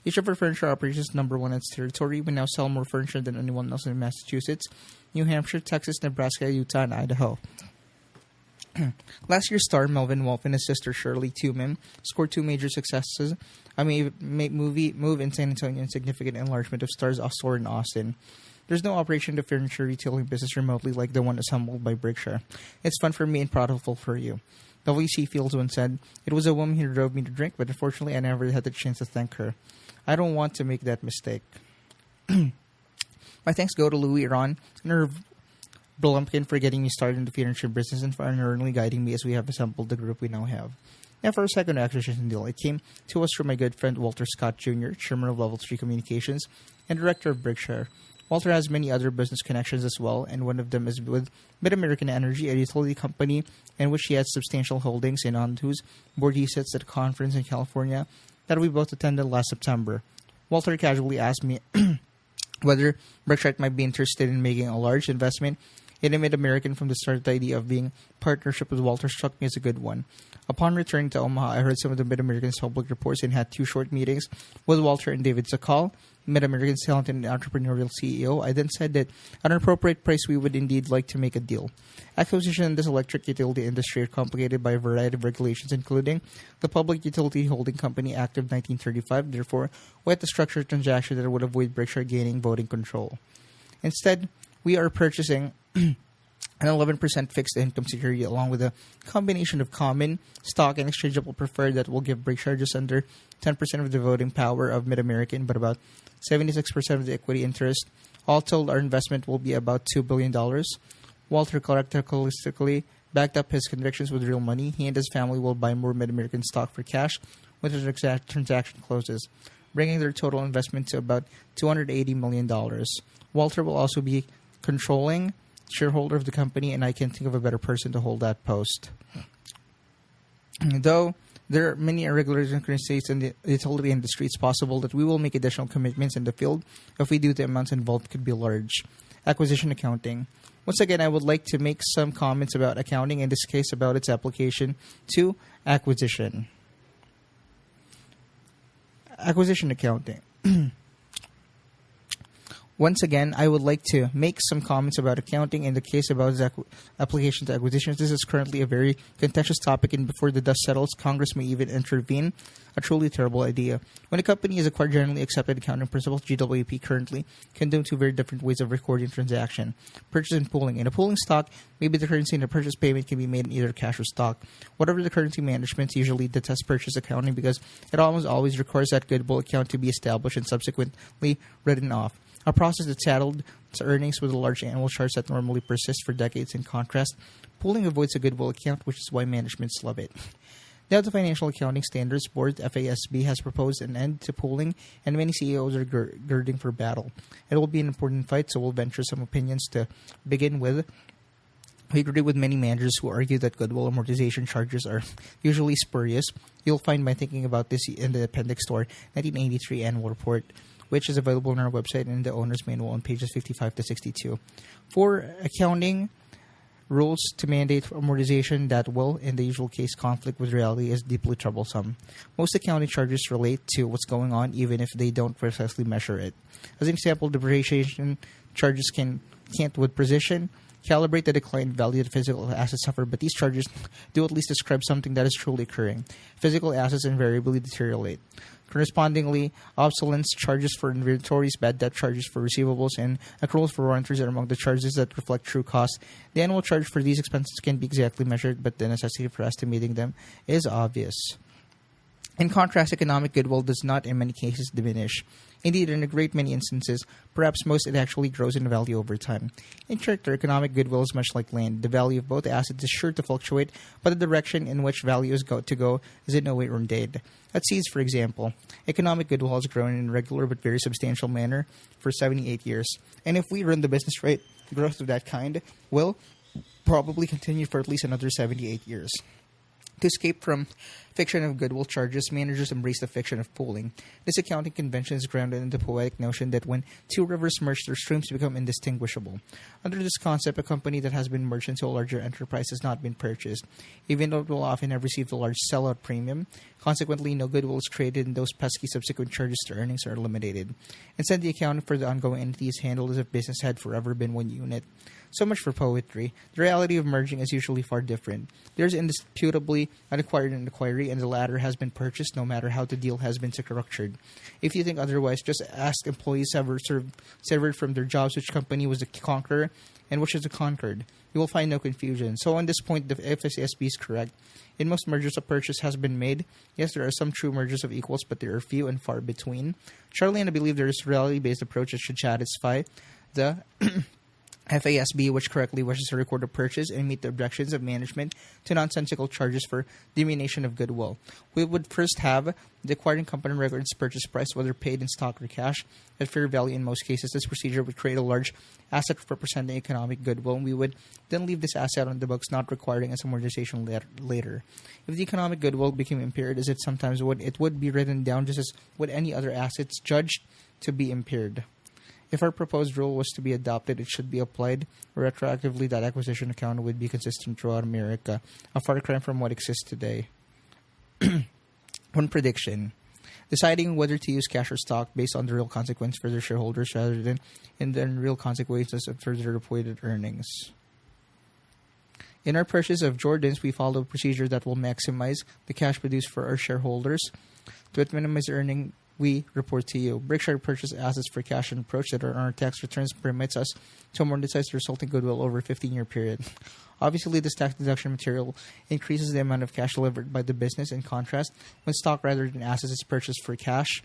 Each of our furniture operations is number 1 in its territory. We now sell more furniture than anyone else in Massachusetts, New Hampshire, Texas, Nebraska, Utah, and Idaho. Last year's star Melvin Wolf and his sister Shirley Tuman scored 2 major successes: a movie move in San Antonio and significant enlargement of Star's store in Austin. There's no operation of furniture retailing business remotely like the one assembled by Berkshire. It's fun for me and profitable for you. W.C. Fields once said, "It was a woman who drove me to drink, but unfortunately I never had the chance to thank her. I don't want to make that mistake." My thanks go to Louis Ron and her Blumkin for getting me started in the furniture business and for unerringly guiding me as we have assembled the group we now have. Now for our second acquisition deal, it came to us from my good friend Walter Scott Jr., Chairman of Level 3 Communications and Director of Berkshire. Walter has many other business connections as well, and one of them is with Mid-American Energy, a utility company in which he has substantial holdings and on whose board he sits at a conference in California that we both attended last September. Walter casually asked me whether Berkshire might be interested in making a large investment in a Mid-American. From the start, the idea of being partnership with Walter struck me as a good one. Upon returning to Omaha, I heard some of the Mid-American's public reports and had 2 short meetings with Walter and David Zakal, Mid-American's talented and entrepreneurial CEO. I then said that at an appropriate price, we would indeed like to make a deal. Acquisition in this electric utility industry are complicated by a variety of regulations, including the Public Utility Holding Company Act of 1935. Therefore, we had to structure a transaction that would avoid Berkshire gaining voting control. Instead, we are purchasing an 11% fixed income security along with a combination of common stock and exchangeable preferred that will give Berkshire just under 10% of the voting power of Mid-American, but about 76% of the equity interest. All told, our investment will be about $2 billion. Walter characteristically backed up his convictions with real money. He and his family will buy more Mid-American stock for cash when the transaction closes, bringing their total investment to about $280 million. Walter will also be controlling shareholder of the company, and I can't think of a better person to hold that post. Though there are many irregularities in the utility industry, it's possible that we will make additional commitments in the field. If we do, the amounts involved could be large. Acquisition accounting. Once again, I would like to make some comments about accounting, in this case about its application to acquisition. Acquisition accounting. Once again, I would like to make some comments about accounting in the case about its application to acquisitions. This is currently a very contentious topic, and before the dust settles, Congress may even intervene. A truly terrible idea. When a company is acquired, generally accepted accounting principles, GWP currently condone 2 very different ways of recording transaction: purchase and pooling. In a pooling stock, maybe the currency in the purchase payment can be made in either cash or stock. Whatever the currency, management usually detests purchase accounting because it almost always requires that goodwill account to be established and subsequently written off. A process that saddled its earnings with a large annual charge that normally persists for decades. In contrast, pooling avoids a goodwill account, which is why managements love it. Now, the Financial Accounting Standards Board, FASB, has proposed an end to pooling, and many CEOs are girding for battle. It will be an important fight, so we'll venture some opinions to begin with. We agree with many managers who argue that goodwill amortization charges are usually spurious. You'll find my thinking about this in the Appendix to our 1983 Annual Report, which is available on our website and in the owner's manual on pages 55 to 62. For accounting, Rules to mandate amortization that will, in the usual case, conflict with reality is deeply troublesome. Most accounting charges relate to what's going on even if they don't precisely measure it. As an example, depreciation charges can't with precision calibrate the decline value that physical assets suffer, but these charges do at least describe something that is truly occurring. Physical assets invariably deteriorate. Correspondingly, obsolescence charges for inventories, bad debt charges for receivables, and accruals for warranties are among the charges that reflect true cost. The annual charge for these expenses can be exactly measured, but the necessity for estimating them is obvious. In contrast, economic goodwill does not in many cases diminish. Indeed, in a great many instances, perhaps most, it actually grows in value over time. In character, economic goodwill is much like land. The value of both assets is sure to fluctuate, but the direction in which value is to go is in no way ordained. At seeds, for example, economic goodwill has grown in a regular but very substantial manner for 78 years. And if we run the business right, growth of that kind will probably continue for at least another 78 years. To escape from fiction of goodwill charges, managers embrace the fiction of pooling. This accounting convention is grounded in the poetic notion that when two rivers merge, their streams become indistinguishable. Under this concept, a company that has been merged into a larger enterprise has not been purchased, even though it will often have received a large sellout premium. Consequently, no goodwill is created and those pesky subsequent charges to earnings are eliminated. Instead, the accounting for the ongoing entity is handled as if business had forever been one unit. So much for poetry. The reality of merging is usually far different. There is indisputably an acquired and acquiree, and the latter has been purchased no matter how the deal has been structured. If you think otherwise, just ask employees severed from their jobs which company was the conqueror and which is the conquered. You will find no confusion. So on this point, the FSSB is correct. In most mergers, a purchase has been made. Yes, there are some true mergers of equals, but there are few and far between. Charlie and I believe there is a reality-based approach that should satisfy the FASB, which correctly wishes to record a purchase and meet the objections of management to nonsensical charges for diminution of goodwill. We would first have the acquiring company record its purchase price, whether paid in stock or cash, at fair value in most cases. This procedure would create a large asset representing economic goodwill, and we would then leave this asset on the books, not requiring its amortization later. If the economic goodwill became impaired, as it sometimes would, it would be written down just as would any other assets judged to be impaired. If our proposed rule was to be adopted, it should be applied retroactively. That acquisition account would be consistent throughout America, a far cry from what exists today. One prediction. Deciding whether to use cash or stock based on the real consequence for their shareholders rather than in the unreal consequences of further reported earnings. In our purchase of Jordans, we follow a procedure that will maximize the cash produced for our shareholders. To minimize earning, we report to you. Berkshire purchase assets for cash and approach that are on our tax returns permits us to amortize the resulting goodwill over a 15-year period. Obviously, this tax deduction material increases the amount of cash delivered by the business. In contrast, when stock rather than assets is purchased for cash,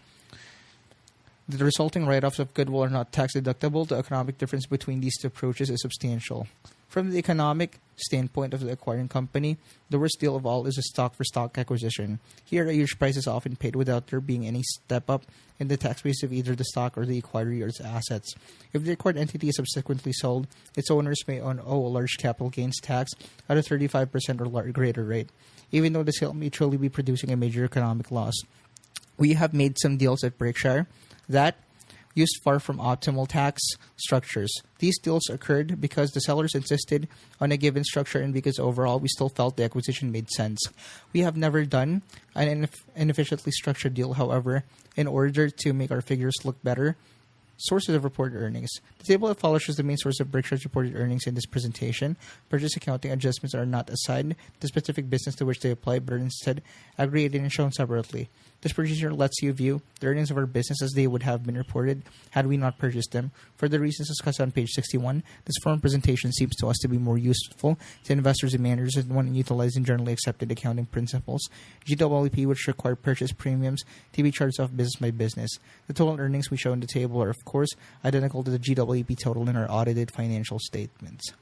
the resulting write-offs of goodwill are not tax deductible. The economic difference between these two approaches is substantial. From the economic standpoint of the acquiring company, the worst deal of all is a stock-for-stock acquisition. Here, a huge price is often paid without there being any step-up in the tax base of either the stock or the acquiree or its assets. If the acquired entity is subsequently sold, its owners may owe a large capital gains tax at a 35% or greater rate, even though the sale may truly be producing a major economic loss. We have made some deals at Berkshire that used far from optimal tax structures. These deals occurred because the sellers insisted on a given structure and because overall we still felt the acquisition made sense. We have never done an inefficiently structured deal, however, in order to make our figures look better. Sources of reported earnings. The table that follows shows the main source of Berkshire's reported earnings in this presentation. Purchase accounting adjustments are not assigned the specific business to which they apply, but are instead aggregated and shown separately. This procedure lets you view the earnings of our business as they would have been reported had we not purchased them. For the reasons discussed on page 61, this form of presentation seems to us to be more useful to investors and managers than one utilizing generally accepted accounting principles. GWP, which require purchase premiums to be charged off business by business. The total earnings we show in the table are, of course, identical to the GWP total in our audited financial statements.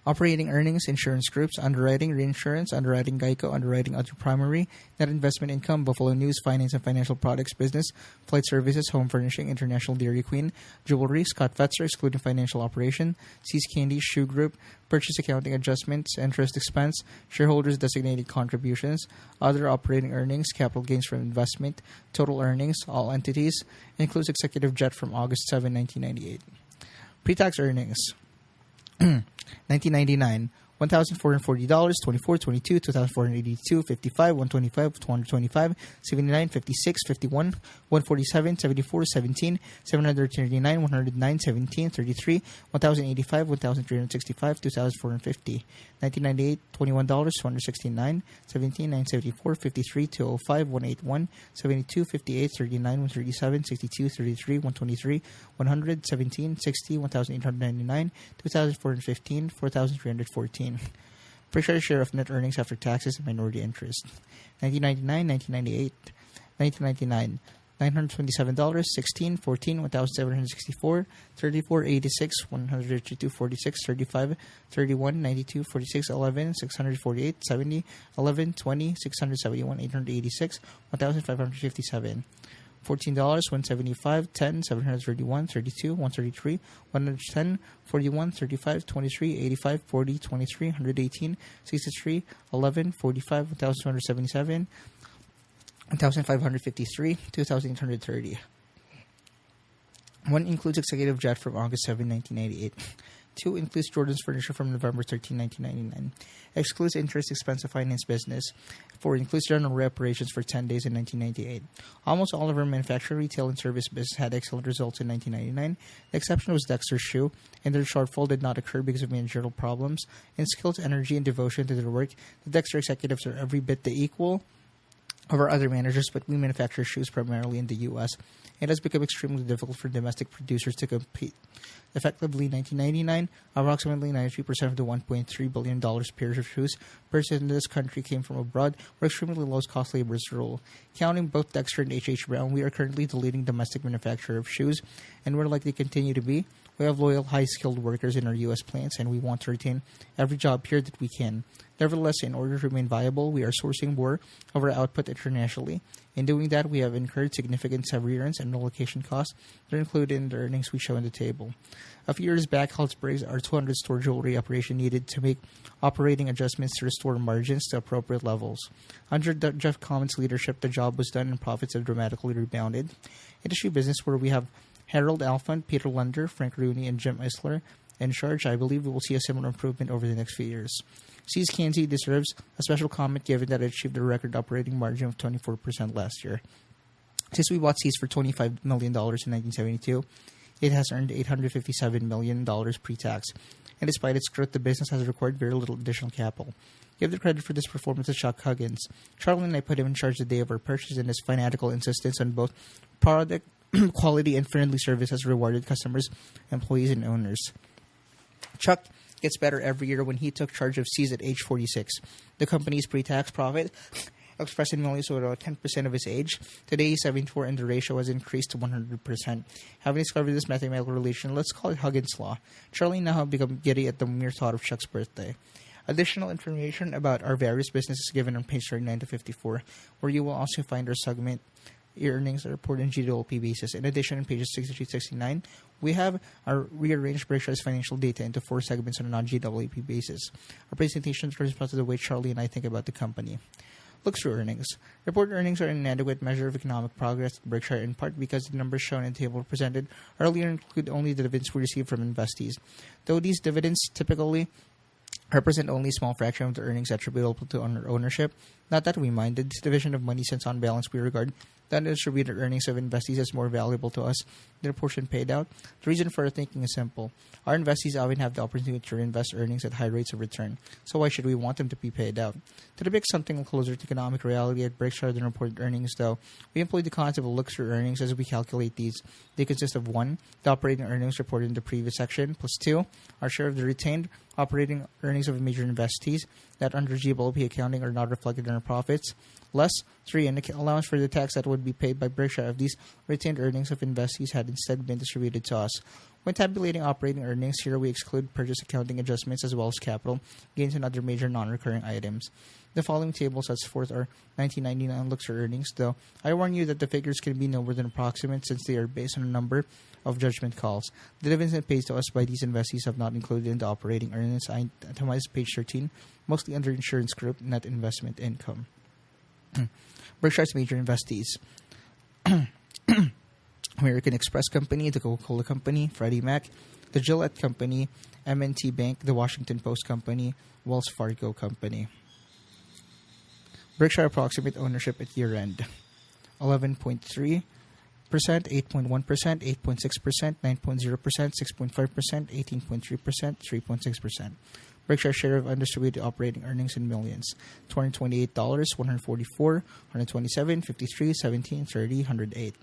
Operating earnings, insurance groups, underwriting, reinsurance, underwriting Geico, underwriting other primary, net investment income, Buffalo News, finance and financial products business, flight services, home furnishing, International Dairy Queen, jewelry, Scott Fetzer, excluding financial operation, Seas Candy, shoe group, purchase accounting adjustments, interest expense, shareholders designated contributions, other operating earnings, capital gains from investment, total earnings, all entities, includes executive jet from August 7, 1998. Pre-tax earnings. $19.99. $1,440, 24, 22, 2,482, 55, 125, 225, 79, 56, 51, 147, 74, 17, 739, 109, 17, 33, 1,085, 1,365, 2,450. $19.98, $21, 269, 17, 974, 53, 205, 181, 72, 58, 39, 137, 62, 33, 123, 100, 17, 60, 1,899, 2,415, 4,314. Berkshire share of net earnings after taxes and minority interest. 1999, 1998, 1999. $927, 16, 14, 1,764, 34, 86, 132, 46, 35, 31, 92, 46, 11, 648, 70, 11, 20, 671, 886, 1,557. $14, 175, 10, 731, 32, 133, 110, 41, 35, 23, 85, 40, 23, 118, 63, 11, 45, 1,277, 1,553, 2,830. One includes Executive Jet from August 7, 1998. 2 includes Jordan's Furniture from November 13, 1999. Excludes interest expense of finance business. 4 includes general operations for 10 days in 1998. Almost all of our manufacturing, retail, and service business had excellent results in 1999. The exception was Dexter's Shoe, and their shortfall did not occur because of managerial problems. In skills, energy, and devotion to their work, the Dexter executives are every bit the equal of our other managers, but we manufacture shoes primarily in the U.S. It has become extremely difficult for domestic producers to compete. Effectively, in 1999, approximately 93% of the $1.3 billion pairs of shoes purchased in this country came from abroad, where extremely low-cost labor is the rule. Counting both Dexter and H.H. Brown, we are currently the leading domestic manufacturer of shoes, and we're likely to continue to be. We have loyal, high-skilled workers in our U.S. plants, and we want to retain every job here that we can. Nevertheless, in order to remain viable, we are sourcing more of our output internationally. In doing that, we have incurred significant severance and relocation costs that are included in the earnings we show in the table. A few years back, Halsbriggs, our 200-store jewelry operation, needed to make operating adjustments to restore margins to appropriate levels. Under Jeff Common's leadership, the job was done and profits have dramatically rebounded. In the shoe business, where we have Harold Alfond, Peter Lunder, Frank Rooney, and Jim Isler in charge, I believe we will see a similar improvement over the next few years. See's Candy deserves a special comment given that it achieved a record operating margin of 24% last year. Since we bought See's for $25 million in 1972, it has earned $857 million pre-tax. And despite its growth, the business has required very little additional capital. Give the credit for this performance to Chuck Huggins. Charlie and I put him in charge the day of our purchase, and his fanatical insistence on both product quality and friendly service has rewarded customers, employees, and owners. Chuck gets better every year. When he took charge of See's at age 46, the company's pre-tax profit, expressed in millions, was about 10% of his age. Today, he's 74, and the ratio has increased to 100%. Having discovered this mathematical relation, let's call it Huggins' Law. Charlie now have become giddy at the mere thought of Chuck's birthday. Additional information about our various businesses given on page 39 to 54, where you will also find our segment earnings are reported on GWP basis. In addition, on pages 63 to 69, we have our rearranged Berkshire's financial data into 4 segments on a non-GWP basis. Our presentation corresponds to the way Charlie and I think about the company. Look-through earnings. Reported earnings are an inadequate measure of economic progress at Berkshire, in part because the numbers shown in the table presented earlier include only the dividends we receive from investees. Though these dividends typically represent only a small fraction of the earnings attributable to ownership, not that we mind. This division of money, since on balance we regard the undistributed earnings of investees as more valuable to us than a portion paid out. The reason for our thinking is simple. Our investees often have the opportunity to reinvest earnings at high rates of return, so why should we want them to be paid out? To depict something closer to economic reality at Berkshire than reported earnings, though, we employ the concept of look-through earnings as we calculate these. They consist of 1, the operating earnings reported in the previous section, plus 2, our share of the retained operating earnings of major investees that under GWP accounting are not reflected in our profits, less 3, an allowance for the tax that would be paid by Berkshire if these retained earnings of investees had instead been distributed to us. When tabulating operating earnings, here we exclude purchase accounting adjustments as well as capital gains and other major non-recurring items. The following table sets forth our 1999 look-through earnings, though I warn you that the figures can be no more than approximate since they are based on a number of judgment calls. The dividends paid to us by these investees have not included in the operating earnings. I itemized page 13, mostly under insurance group net investment income. Berkshire's major investees. American Express Company, the Coca-Cola Company, Freddie Mac, the Gillette Company, M&T Bank, the Washington Post Company, Wells Fargo Company. Berkshire approximate ownership at year-end: 11.3%, 8.1%, 8.6%, 9.0%, 6.5%, 18.3%, 3.6%. Berkshire share of undistributed operating earnings in millions: $228, $144, $127, $53, $17, $30, $108.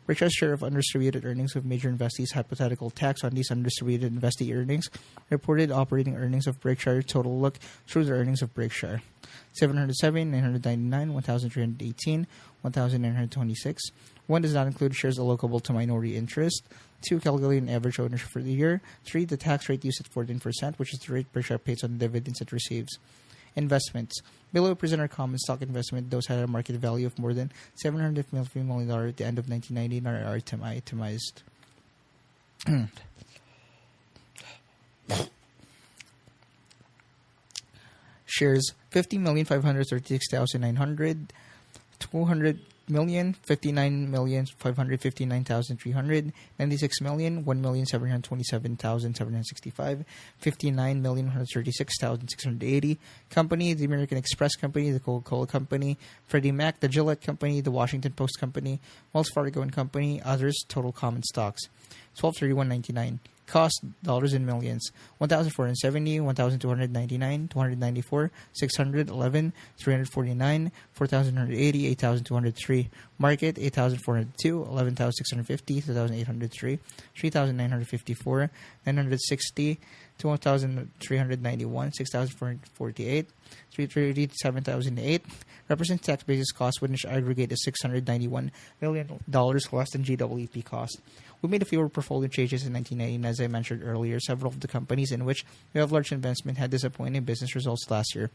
Berkshire's share of undistributed earnings of major investees, hypothetical tax on these undistributed investee earnings, reported operating earnings of Berkshire, total look through the earnings of Berkshire: 707, 999, 1,318, 1,926. 1 does not include shares allocable to minority interest. 2, calculate an average ownership for the year. 3, the tax rate used at 14%, which is the rate Berkshire pays on the dividends it receives. Investments. Below present our common stock investment. Those had a market value of more than $750 million at the end of 1990 and are itemized. Shares: 50,536,900, 200,059,559,300, 96,000,000, 1,727,765, 59,136,680. Company: the American Express Company, the Coca-Cola Company, Freddie Mac, the Gillette Company, the Washington Post Company, Wells Fargo and Company. Others. Total common stocks: $1231.99. Cost: dollars in millions: 1,470, 1,299, 294, 611, 349, 4,180, 8,203. Market: 8,402, 11,650, 2,803, 3,954, 960, 2,391, 6,448, 337,008. Represents tax basis cost, which aggregate is $691 million less than GWP cost. We made a few portfolio changes in 1990, as I mentioned earlier. Several of the companies in which we have large investment had disappointing business results last year.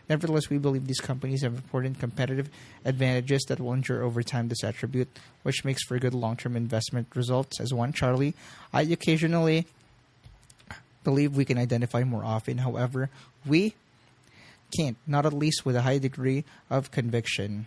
Nevertheless, we believe these companies have important competitive advantages that will endure over time. This attribute, which makes for good long-term investment results. As one, Charlie, I occasionally believe we can identify more often. However, we can't, not at least with a high degree of conviction.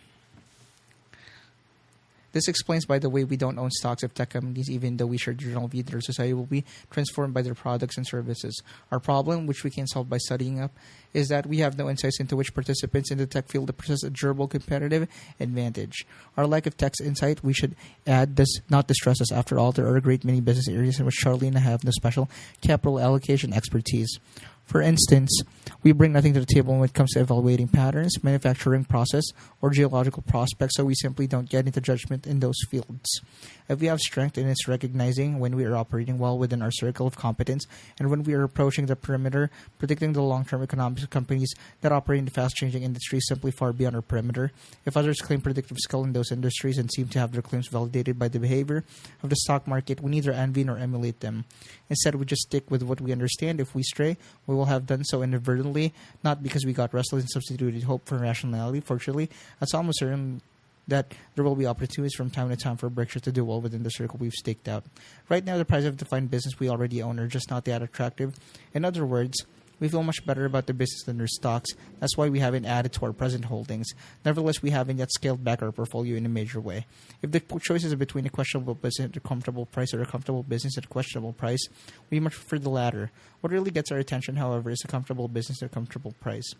This explains, by the way, we don't own stocks of tech companies, even though we share the general view that our society will be transformed by their products and services. Our problem, which we can solve by studying up, is that we have no insights into which participants in the tech field possess a durable competitive advantage. Our lack of tech insight, we should add, does not distress us. After all, there are a great many business areas in which Charlie and I have no special capital allocation expertise. For instance, we bring nothing to the table when it comes to evaluating patterns, manufacturing process, or geological prospects, so we simply don't get into judgment in those fields. If we have strength in its recognizing when we are operating well within our circle of competence and when we are approaching the perimeter, predicting the long-term economics of companies that operate in the fast-changing industries simply far beyond our perimeter. If others claim predictive skill in those industries and seem to have their claims validated by the behavior of the stock market, we neither envy nor emulate them. Instead, we just stick with what we understand. If we stray, we will have done so inadvertently, not because we got restless and substituted hope for rationality. Fortunately, it's almost certain that there will be opportunities from time to time for Berkshire to do well within the circle we've staked out. Right now, the price of defined business we already own are just not that attractive. In other words, we feel much better about the business than their stocks. That's why we haven't added to our present holdings. Nevertheless, we haven't yet scaled back our portfolio in a major way. If the choice is between a questionable business at a comfortable price or a comfortable business at a questionable price, we much prefer the latter. What really gets our attention, however, is a comfortable business at a comfortable price.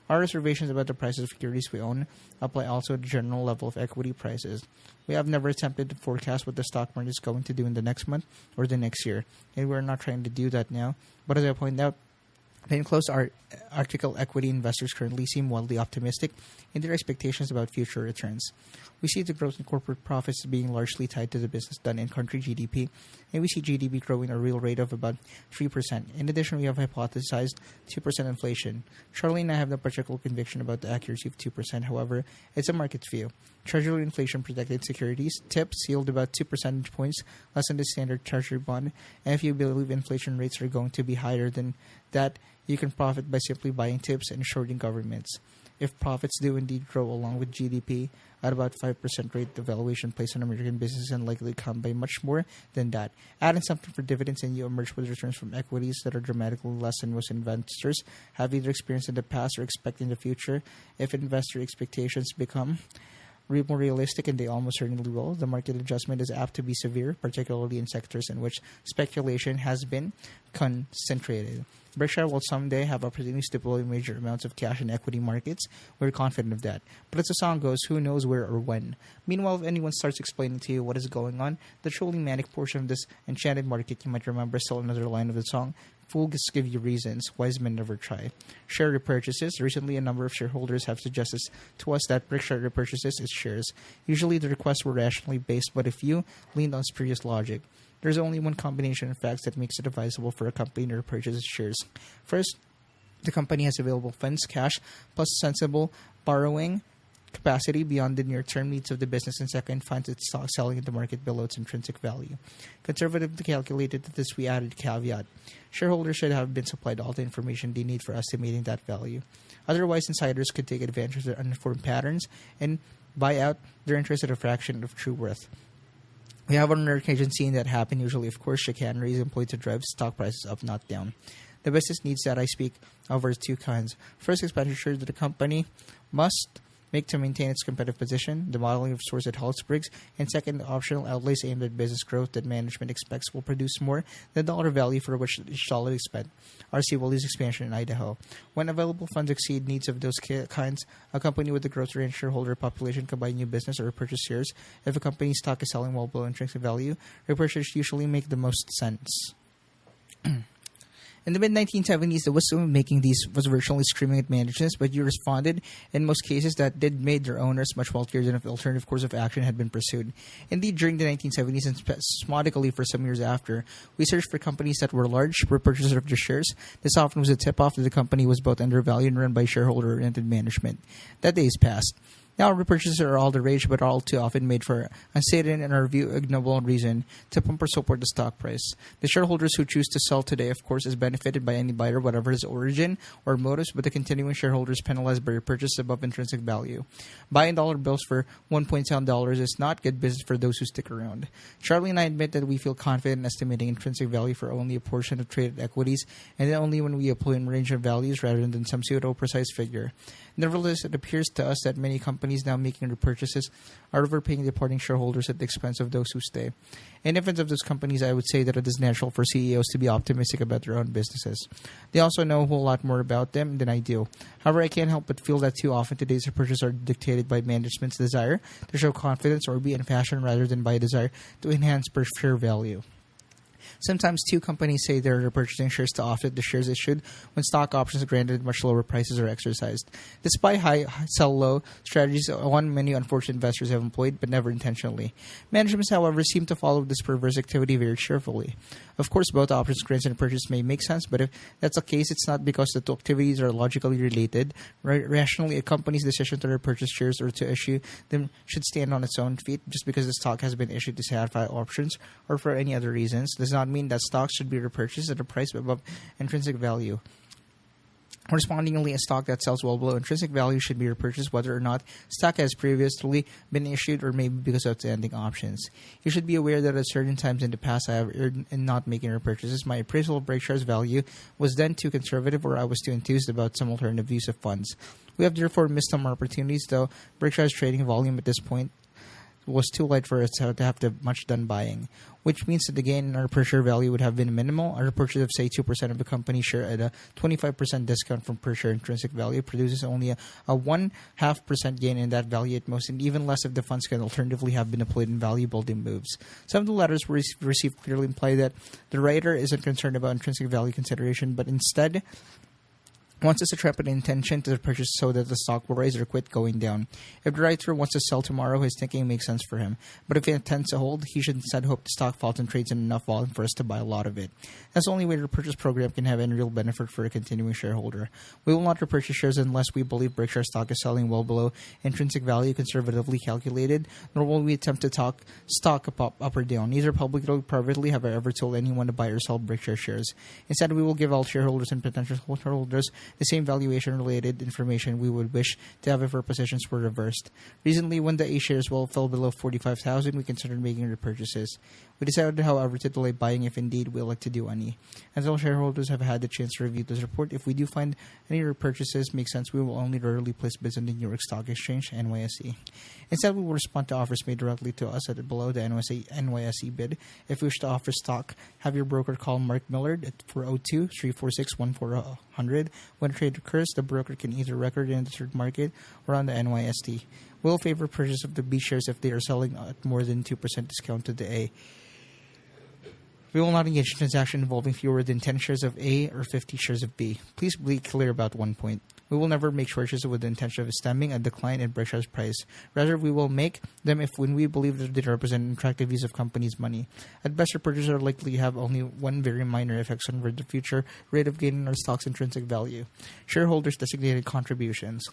Our reservations about the prices of securities we own apply also to the general level of equity prices. We have never attempted to forecast what the stock market is going to do in the next month or the next year, and we're not trying to do that now. But as I point out, the enclosed article, equity investors currently seem wildly optimistic in their expectations about future returns. We see the growth in corporate profits being largely tied to the business done in country GDP, and we see GDP growing at a real rate of about 3%. In addition, we have hypothesized 2% inflation. Charlie and I have no particular conviction about the accuracy of 2%. However, it's a market view. Treasury inflation-protected securities, TIPS, yield about 2 percentage points less than the standard Treasury bond, and if you believe inflation rates are going to be higher than that, you can profit by simply buying TIPS and shorting governments. If profits do indeed grow along with GDP at about 5% rate, the valuation placed on American businesses and likely come by much more than that. Add in something for dividends and you emerge with returns from equities that are dramatically less than most investors have either experienced in the past or expect in the future. If investor expectations become more realistic, and they almost certainly will. The market adjustment is apt to be severe, particularly in sectors in which speculation has been concentrated. Berkshire will someday have opportunities to deploy major amounts of cash in equity markets. We're confident of that. But as the song goes, who knows where or when? Meanwhile, if anyone starts explaining to you what is going on, the truly manic portion of this enchanted market, you might remember still another line of the song. Fools give you reasons, wise men never try. Share repurchases. Recently, a number of shareholders have suggested to us that Berkshire repurchases its shares. Usually, the requests were rationally based, but a few leaned on spurious logic. There's only one combination of facts that makes it advisable for a company to repurchase its shares. First, the company has available funds, cash, plus sensible borrowing capacity beyond the near-term needs of the business, and second, finds its stock selling in the market below its intrinsic value. Conservatively calculated to this, we added caveat. Shareholders should have been supplied all the information they need for estimating that value. Otherwise, insiders could take advantage of their uninformed patterns and buy out their interest at a fraction of true worth. We have on rare occasion seen that happen. Usually, of course, chicanery is employed to drive stock prices up, not down. The business needs that I speak of are two kinds. First, expenditure that the company must make to maintain its competitive position, the modeling of stores at Halsbriggs, and second, optional outlays aimed at business growth that management expects will produce more than the dollar value for which each dollar is spent. RC will use expansion in Idaho. When available funds exceed needs of those kinds, a company with a growth rate and shareholder population can buy new business or repurchase shares. If a company's stock is selling well below intrinsic value, repurchases usually make the most sense. In the mid-1970s, the wisdom of making these was virtually screaming at managements, but you responded in most cases that did made their owners much wealthier than if the alternative course of action had been pursued. Indeed, during the 1970s and spasmodically for some years after, we searched for companies that were large repurchasers of their shares. This often was a tip-off that the company was both undervalued and run by shareholder-oriented management. That day is past. Now, repurchases are all the rage, but are all too often made for unstated and, in our view, ignoble reason to pump or support the stock price. The shareholders who choose to sell today, of course, is benefited by any buyer, whatever his origin or motives, but the continuing shareholders penalized by repurchase above intrinsic value. Buying dollar bills for $1.7 is not good business for those who stick around. Charlie and I admit that we feel confident in estimating intrinsic value for only a portion of traded equities, and then only when we employ a range of values rather than some pseudo-precise figure. Nevertheless, it appears to us that many companies now making repurchases are overpaying departing shareholders at the expense of those who stay. In defense of those companies, I would say that it is natural for CEOs to be optimistic about their own businesses. They also know a whole lot more about them than I do. However, I can't help but feel that too often today's repurchases are dictated by management's desire to show confidence or be in fashion rather than by a desire to enhance per share value. Sometimes, two companies say they're repurchasing shares to offset the shares issued when stock options granted at much lower prices are exercised. Despite high sell-low strategies, one many unfortunate investors have employed, but never intentionally. Managements, however, seem to follow this perverse activity very cheerfully. Of course, both options grants and purchase may make sense, but if that's the case, it's not because the two activities are logically related. Rationally, a company's decision to repurchase shares or to issue them should stand on its own feet. Just because the stock has been issued to satisfy options or for any other reasons does not mean that stocks should be repurchased at a price above intrinsic value. Correspondingly, a stock that sells well below intrinsic value should be repurchased whether or not stock has previously been issued or maybe because of outstanding options. You should be aware that at certain times in the past I have erred in not making repurchases. My appraisal of Berkshire's value was then too conservative or I was too enthused about some alternative use of funds. We have therefore missed some opportunities, though Berkshire's trading volume at this point was too light for us to have to much done buying, which means that the gain in our per share value would have been minimal. A repurchase of, say, 2% of the company's share at a 25% discount from per share intrinsic value produces only a 1.5% gain in that value at most, and even less if the funds can alternatively have been deployed in value-building moves. Some of the letters we received clearly imply that the writer isn't concerned about intrinsic value consideration, but instead wants us to trap an intention to purchase so that the stock will rise or quit going down. If the writer wants to sell tomorrow, his thinking makes sense for him. But if he intends to hold, he should instead hope the stock falls and trades in enough volume for us to buy a lot of it. That's the only way the repurchase program can have any real benefit for a continuing shareholder. We will not repurchase shares unless we believe Berkshire stock is selling well below intrinsic value conservatively calculated, nor will we attempt to talk stock up or down. Neither publicly or privately have I ever told anyone to buy or sell Berkshire shares. Instead, we will give all shareholders and potential shareholders the same valuation-related information we would wish to have if our positions were reversed. Recently, when the A shares fell below 45,000, we considered making repurchases. We decided, however, to delay buying if indeed we elect to do any. Until shareholders have had the chance to review this report, if we do find any repurchases make sense, we will only rarely place bids on the New York Stock Exchange, NYSE. Instead, we will respond to offers made directly to us at below the NYSE bid. If you wish to offer stock, have your broker call Mark Millard at 402-346-1400. When a trade occurs, the broker can either record it in the third market or on the NYSE. We'll favor purchase of the B shares if they are selling at more than 2% discount to the A. We will not engage in a transaction involving fewer than 10 shares of A or 50 shares of B. Please be clear about one point. We will never make purchases with the intention of stemming a decline in Berkshire's price. Rather, we will make them when we believe that they represent an attractive use of company's money. At best, our purchases are likely to have only one very minor effect on the future rate of gain in our stock's intrinsic value. Shareholders' designated contributions.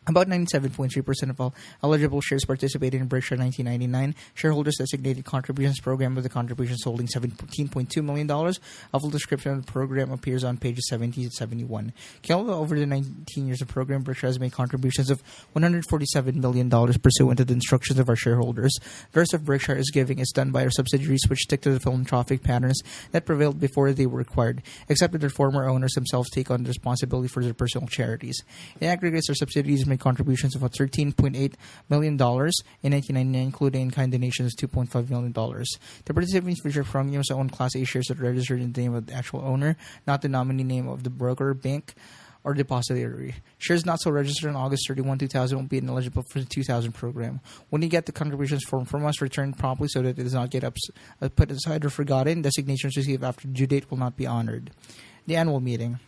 About 97.3% of all eligible shares participated in Berkshire 1999. Shareholders' designated contributions program with the contributions holding $17.2 million. A full description of the program appears on pages 70 to 71. Cumulative over the 19 years of program, Berkshire has made contributions of $147 million pursuant to the instructions of our shareholders. The rest of Berkshire is giving is done by our subsidiaries, which stick to the philanthropic patterns that prevailed before they were acquired, except that their former owners themselves take on the responsibility for their personal charities. In aggregate, our subsidiaries make contributions of $13.8 million in 1999, including in-kind donations of $2.5 million. The participants feature premiums own Class A shares that are registered in the name of the actual owner, not the nominee name of the broker, bank, or depository. Shares not so registered on August 31, 2000 will be ineligible for the 2000 program. When you get the contributions form from us, return promptly so that it does not get put aside or forgotten. Designations received after the due date will not be honored. The annual meeting.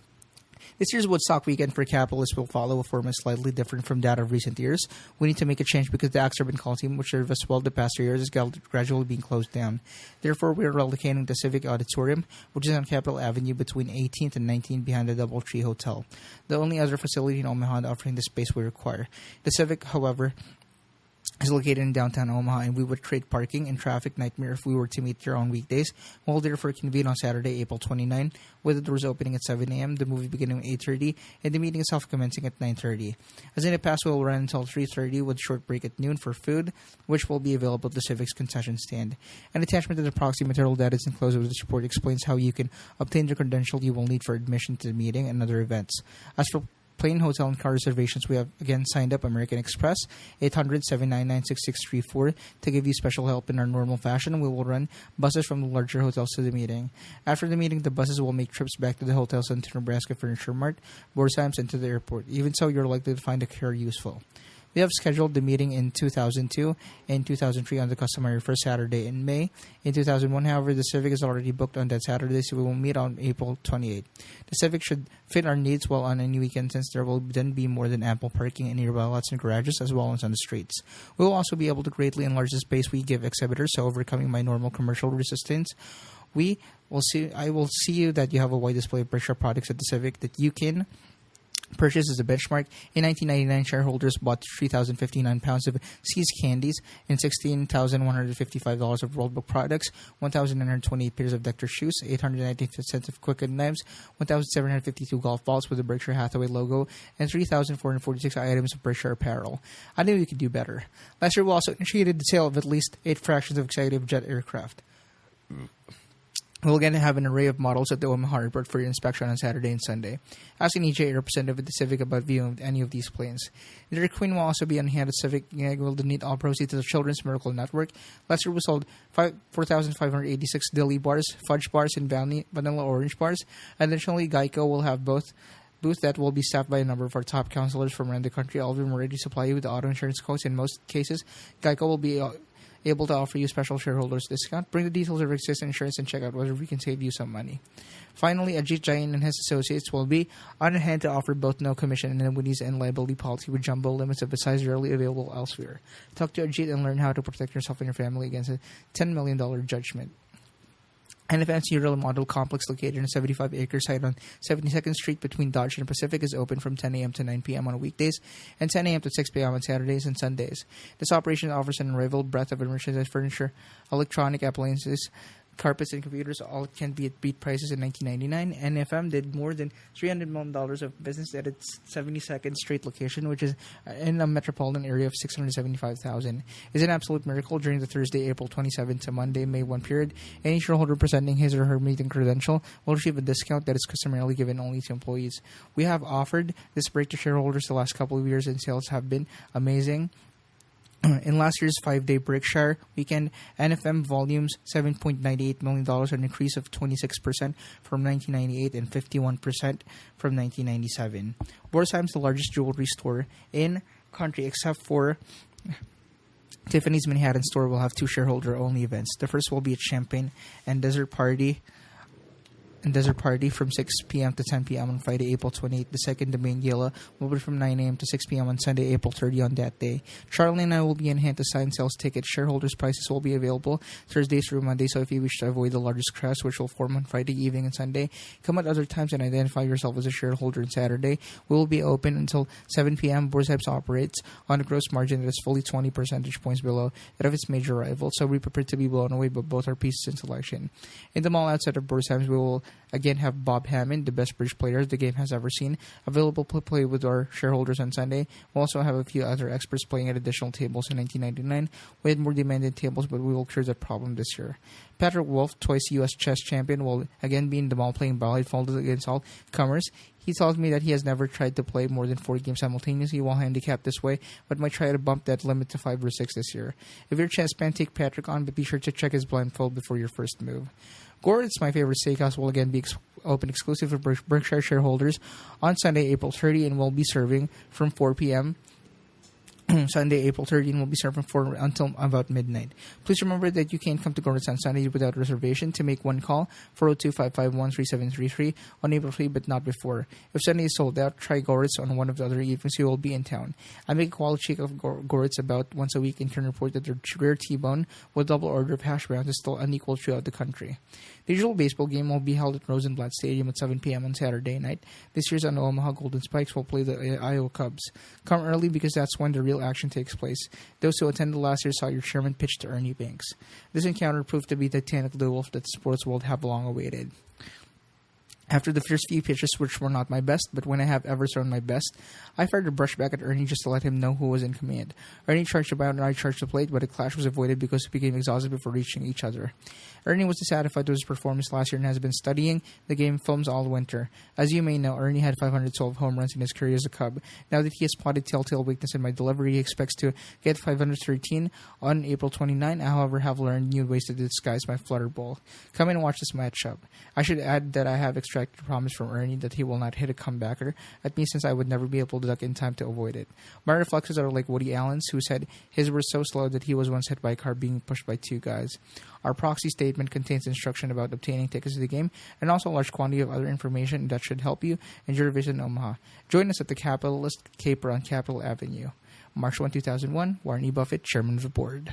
This year's Woodstock weekend for capitalists will follow a format slightly different from that of recent years. We need to make a change because the Axurban Coliseum, which served us well the past 2 years, is gradually being closed down. Therefore, we are relocating the Civic Auditorium, which is on Capitol Avenue between 18th and 19th behind the Doubletree Hotel. The only other facility in Omaha offering the space we require. The Civic, however, is located in downtown Omaha, and we would trade parking and traffic nightmare if we were to meet here on weekdays. We'll therefore convene on Saturday, April 29, with the doors opening at 7 a.m., the movie beginning at 8:30, and the meeting itself commencing at 9:30. As in the past, we will run until 3:30 with a short break at noon for food, which will be available at the Civic's concession stand. An attachment to the proxy material that is enclosed with this report explains how you can obtain the credential you will need for admission to the meeting and other events. As for plane, hotel, and car reservations, we have again signed up American Express, 800-799-6634, to give you special help in our normal fashion. We will run buses from the larger hotels to the meeting. After the meeting, the buses will make trips back to the hotels and to Nebraska Furniture Mart, Borsheim's, and to the airport. Even so, you're likely to find the care useful. We have scheduled the meeting in 2002 and 2003 on the customary first Saturday in May. In 2001, however, the Civic is already booked on that Saturday, so we will meet on April 28. The Civic should fit our needs well on any weekend, since there will then be more than ample parking in nearby lots and garages, as well as on the streets. We will also be able to greatly enlarge the space we give exhibitors, so overcoming my normal commercial resistance, I will see you that you have a wide display of Berkshire products at the Civic that you can purchase as a benchmark. In 1999, shareholders bought 3,059 pounds of See's candies and $16,155 of World Book products, 1,928 pairs of Dector shoes, 890 sets of Quicken knives, 1,752 golf balls with the Berkshire Hathaway logo, and 3,446 items of Berkshire apparel. I knew you could do better. Last year, we also initiated the sale of at least 8 fractions of executive jet aircraft. We'll again have an array of models at the Omaha Airport for your inspection on Saturday and Sunday. Ask an EJ representative at the Civic about viewing of any of these planes. The Dairy Queen will also be on hand at Civic. Will donate all proceeds to the Children's Miracle Network. Last year we sold 4,586 dilly bars, fudge bars, and vanilla orange bars. Additionally, Geico will have booth that will be staffed by a number of our top counselors from around the country. All of them will ready to supply you with the auto insurance quotes. In most cases, Geico will be able to offer you special shareholders discount. Bring the details of existing insurance and check out whether we can save you some money. Finally, Ajit Jain and his associates will be on hand to offer both no commission annuities and liability policy with jumbo limits of a size rarely available elsewhere. Talk to Ajit and learn how to protect yourself and your family against a $10 million judgment. An fancy real model complex located in a 75-acre site on 72nd Street between Dodge and Pacific is open from 10 a.m. to 9 p.m. on weekdays and 10 a.m. to 6 p.m. on Saturdays and Sundays. This operation offers an unrivaled breadth of merchandise, furniture, electronic appliances, Carpets and computers all can be at beat prices in 1999. NFM did more than $300 million of business at its 72nd straight location, which is in a metropolitan area of 675,000. It's an absolute miracle. During the Thursday, April 27 to Monday, May 1 period, any shareholder presenting his or her meeting credential will receive a discount that is customarily given only to employees. We have offered this break to shareholders the last couple of years, and sales have been amazing. In last year's 5-day Berkshire weekend, NFM volumes $7.98 million, an increase of 26% from 1998 and 51% from 1997. Borsheim is the largest jewelry store in country, except for Tiffany's Manhattan store will have 2 shareholder-only events. The first will be at Champagne and Desert Party from 6 p.m. to 10 p.m. on Friday, April 28th. The second, the main gala, will be from 9 a.m. to 6 p.m. on Sunday, April 30 on that day. Charlie and I will be in hand to sign sales tickets. Shareholders' prices will be available Thursdays through Monday, so if you wish to avoid the largest crowds, which will form on Friday evening and Sunday, come at other times and identify yourself as a shareholder on Saturday. We will be open until 7 p.m. Borsheim operates on a gross margin that is fully 20 percentage points below that of its major rival, so we prepared to be blown away by both our pieces in selection. In the mall outside of Borsheim, we will again have Bob Hammond, the best bridge player the game has ever seen, available to play with our shareholders on Sunday. We'll also have a few other experts playing at additional tables in 1999. We had more demanded tables, but we will cure that problem this year. Patrick Wolf, twice U.S. chess champion, will again be in the mall playing blindfolded against all comers. He tells me that he has never tried to play more than 4 games simultaneously while handicapped this way, but might try to bump that limit to 5 or 6 this year. If you're a chess fan, take Patrick on, but be sure to check his blindfold before your first move. Gore's, my favorite steakhouse, will again be open exclusive for Berkshire shareholders on Sunday, April 30, and will be serving from 4 p.m. Sunday, April 13 will be served from 4 until about midnight. Please remember that you can't come to Gore's on Sunday without reservation. To make one call, 402-551-3733 on April 3, but not before. If Sunday is sold out, try Gore's on one of the other evenings you will be in town. I make a quality check of Gore's about once a week and can report that their rare T-bone with double order of hash browns is still unequal throughout the country. The usual baseball game will be held at Rosenblatt Stadium at 7 p.m. on Saturday night. This year's Omaha Golden Spikes will play the Iowa Cubs. Come early because that's when the real action takes place. Those who attended last year saw your chairman pitch to Ernie Banks. This encounter proved to be the titanic duel that the sports world have long awaited. After the first few pitches, which were not my best, but when I have ever thrown my best, I fired a brush back at Ernie just to let him know who was in command. Ernie charged the mound and I charged the plate, but a clash was avoided because we became exhausted before reaching each other. Ernie was dissatisfied with his performance last year and has been studying the game films all winter. As you may know, Ernie had 512 home runs in his career as a Cub. Now that he has spotted telltale weakness in my delivery, he expects to get 513 on April 29. I, however, have learned new ways to disguise my flutter ball. Come in and watch this matchup. I should add that I have extracted a promise from Ernie that he will not hit a comebacker at me since I would never be able to duck in time to avoid it. My reflexes are like Woody Allen's, who said his were so slow that he was once hit by a car being pushed by 2 guys. Our proxy statement contains instruction about obtaining tickets to the game and also a large quantity of other information that should help you enjoy your visit in Omaha. Join us at the Capitalist Caper on Capitol Avenue. March 1, 2001, Warren E. Buffett, Chairman of the Board.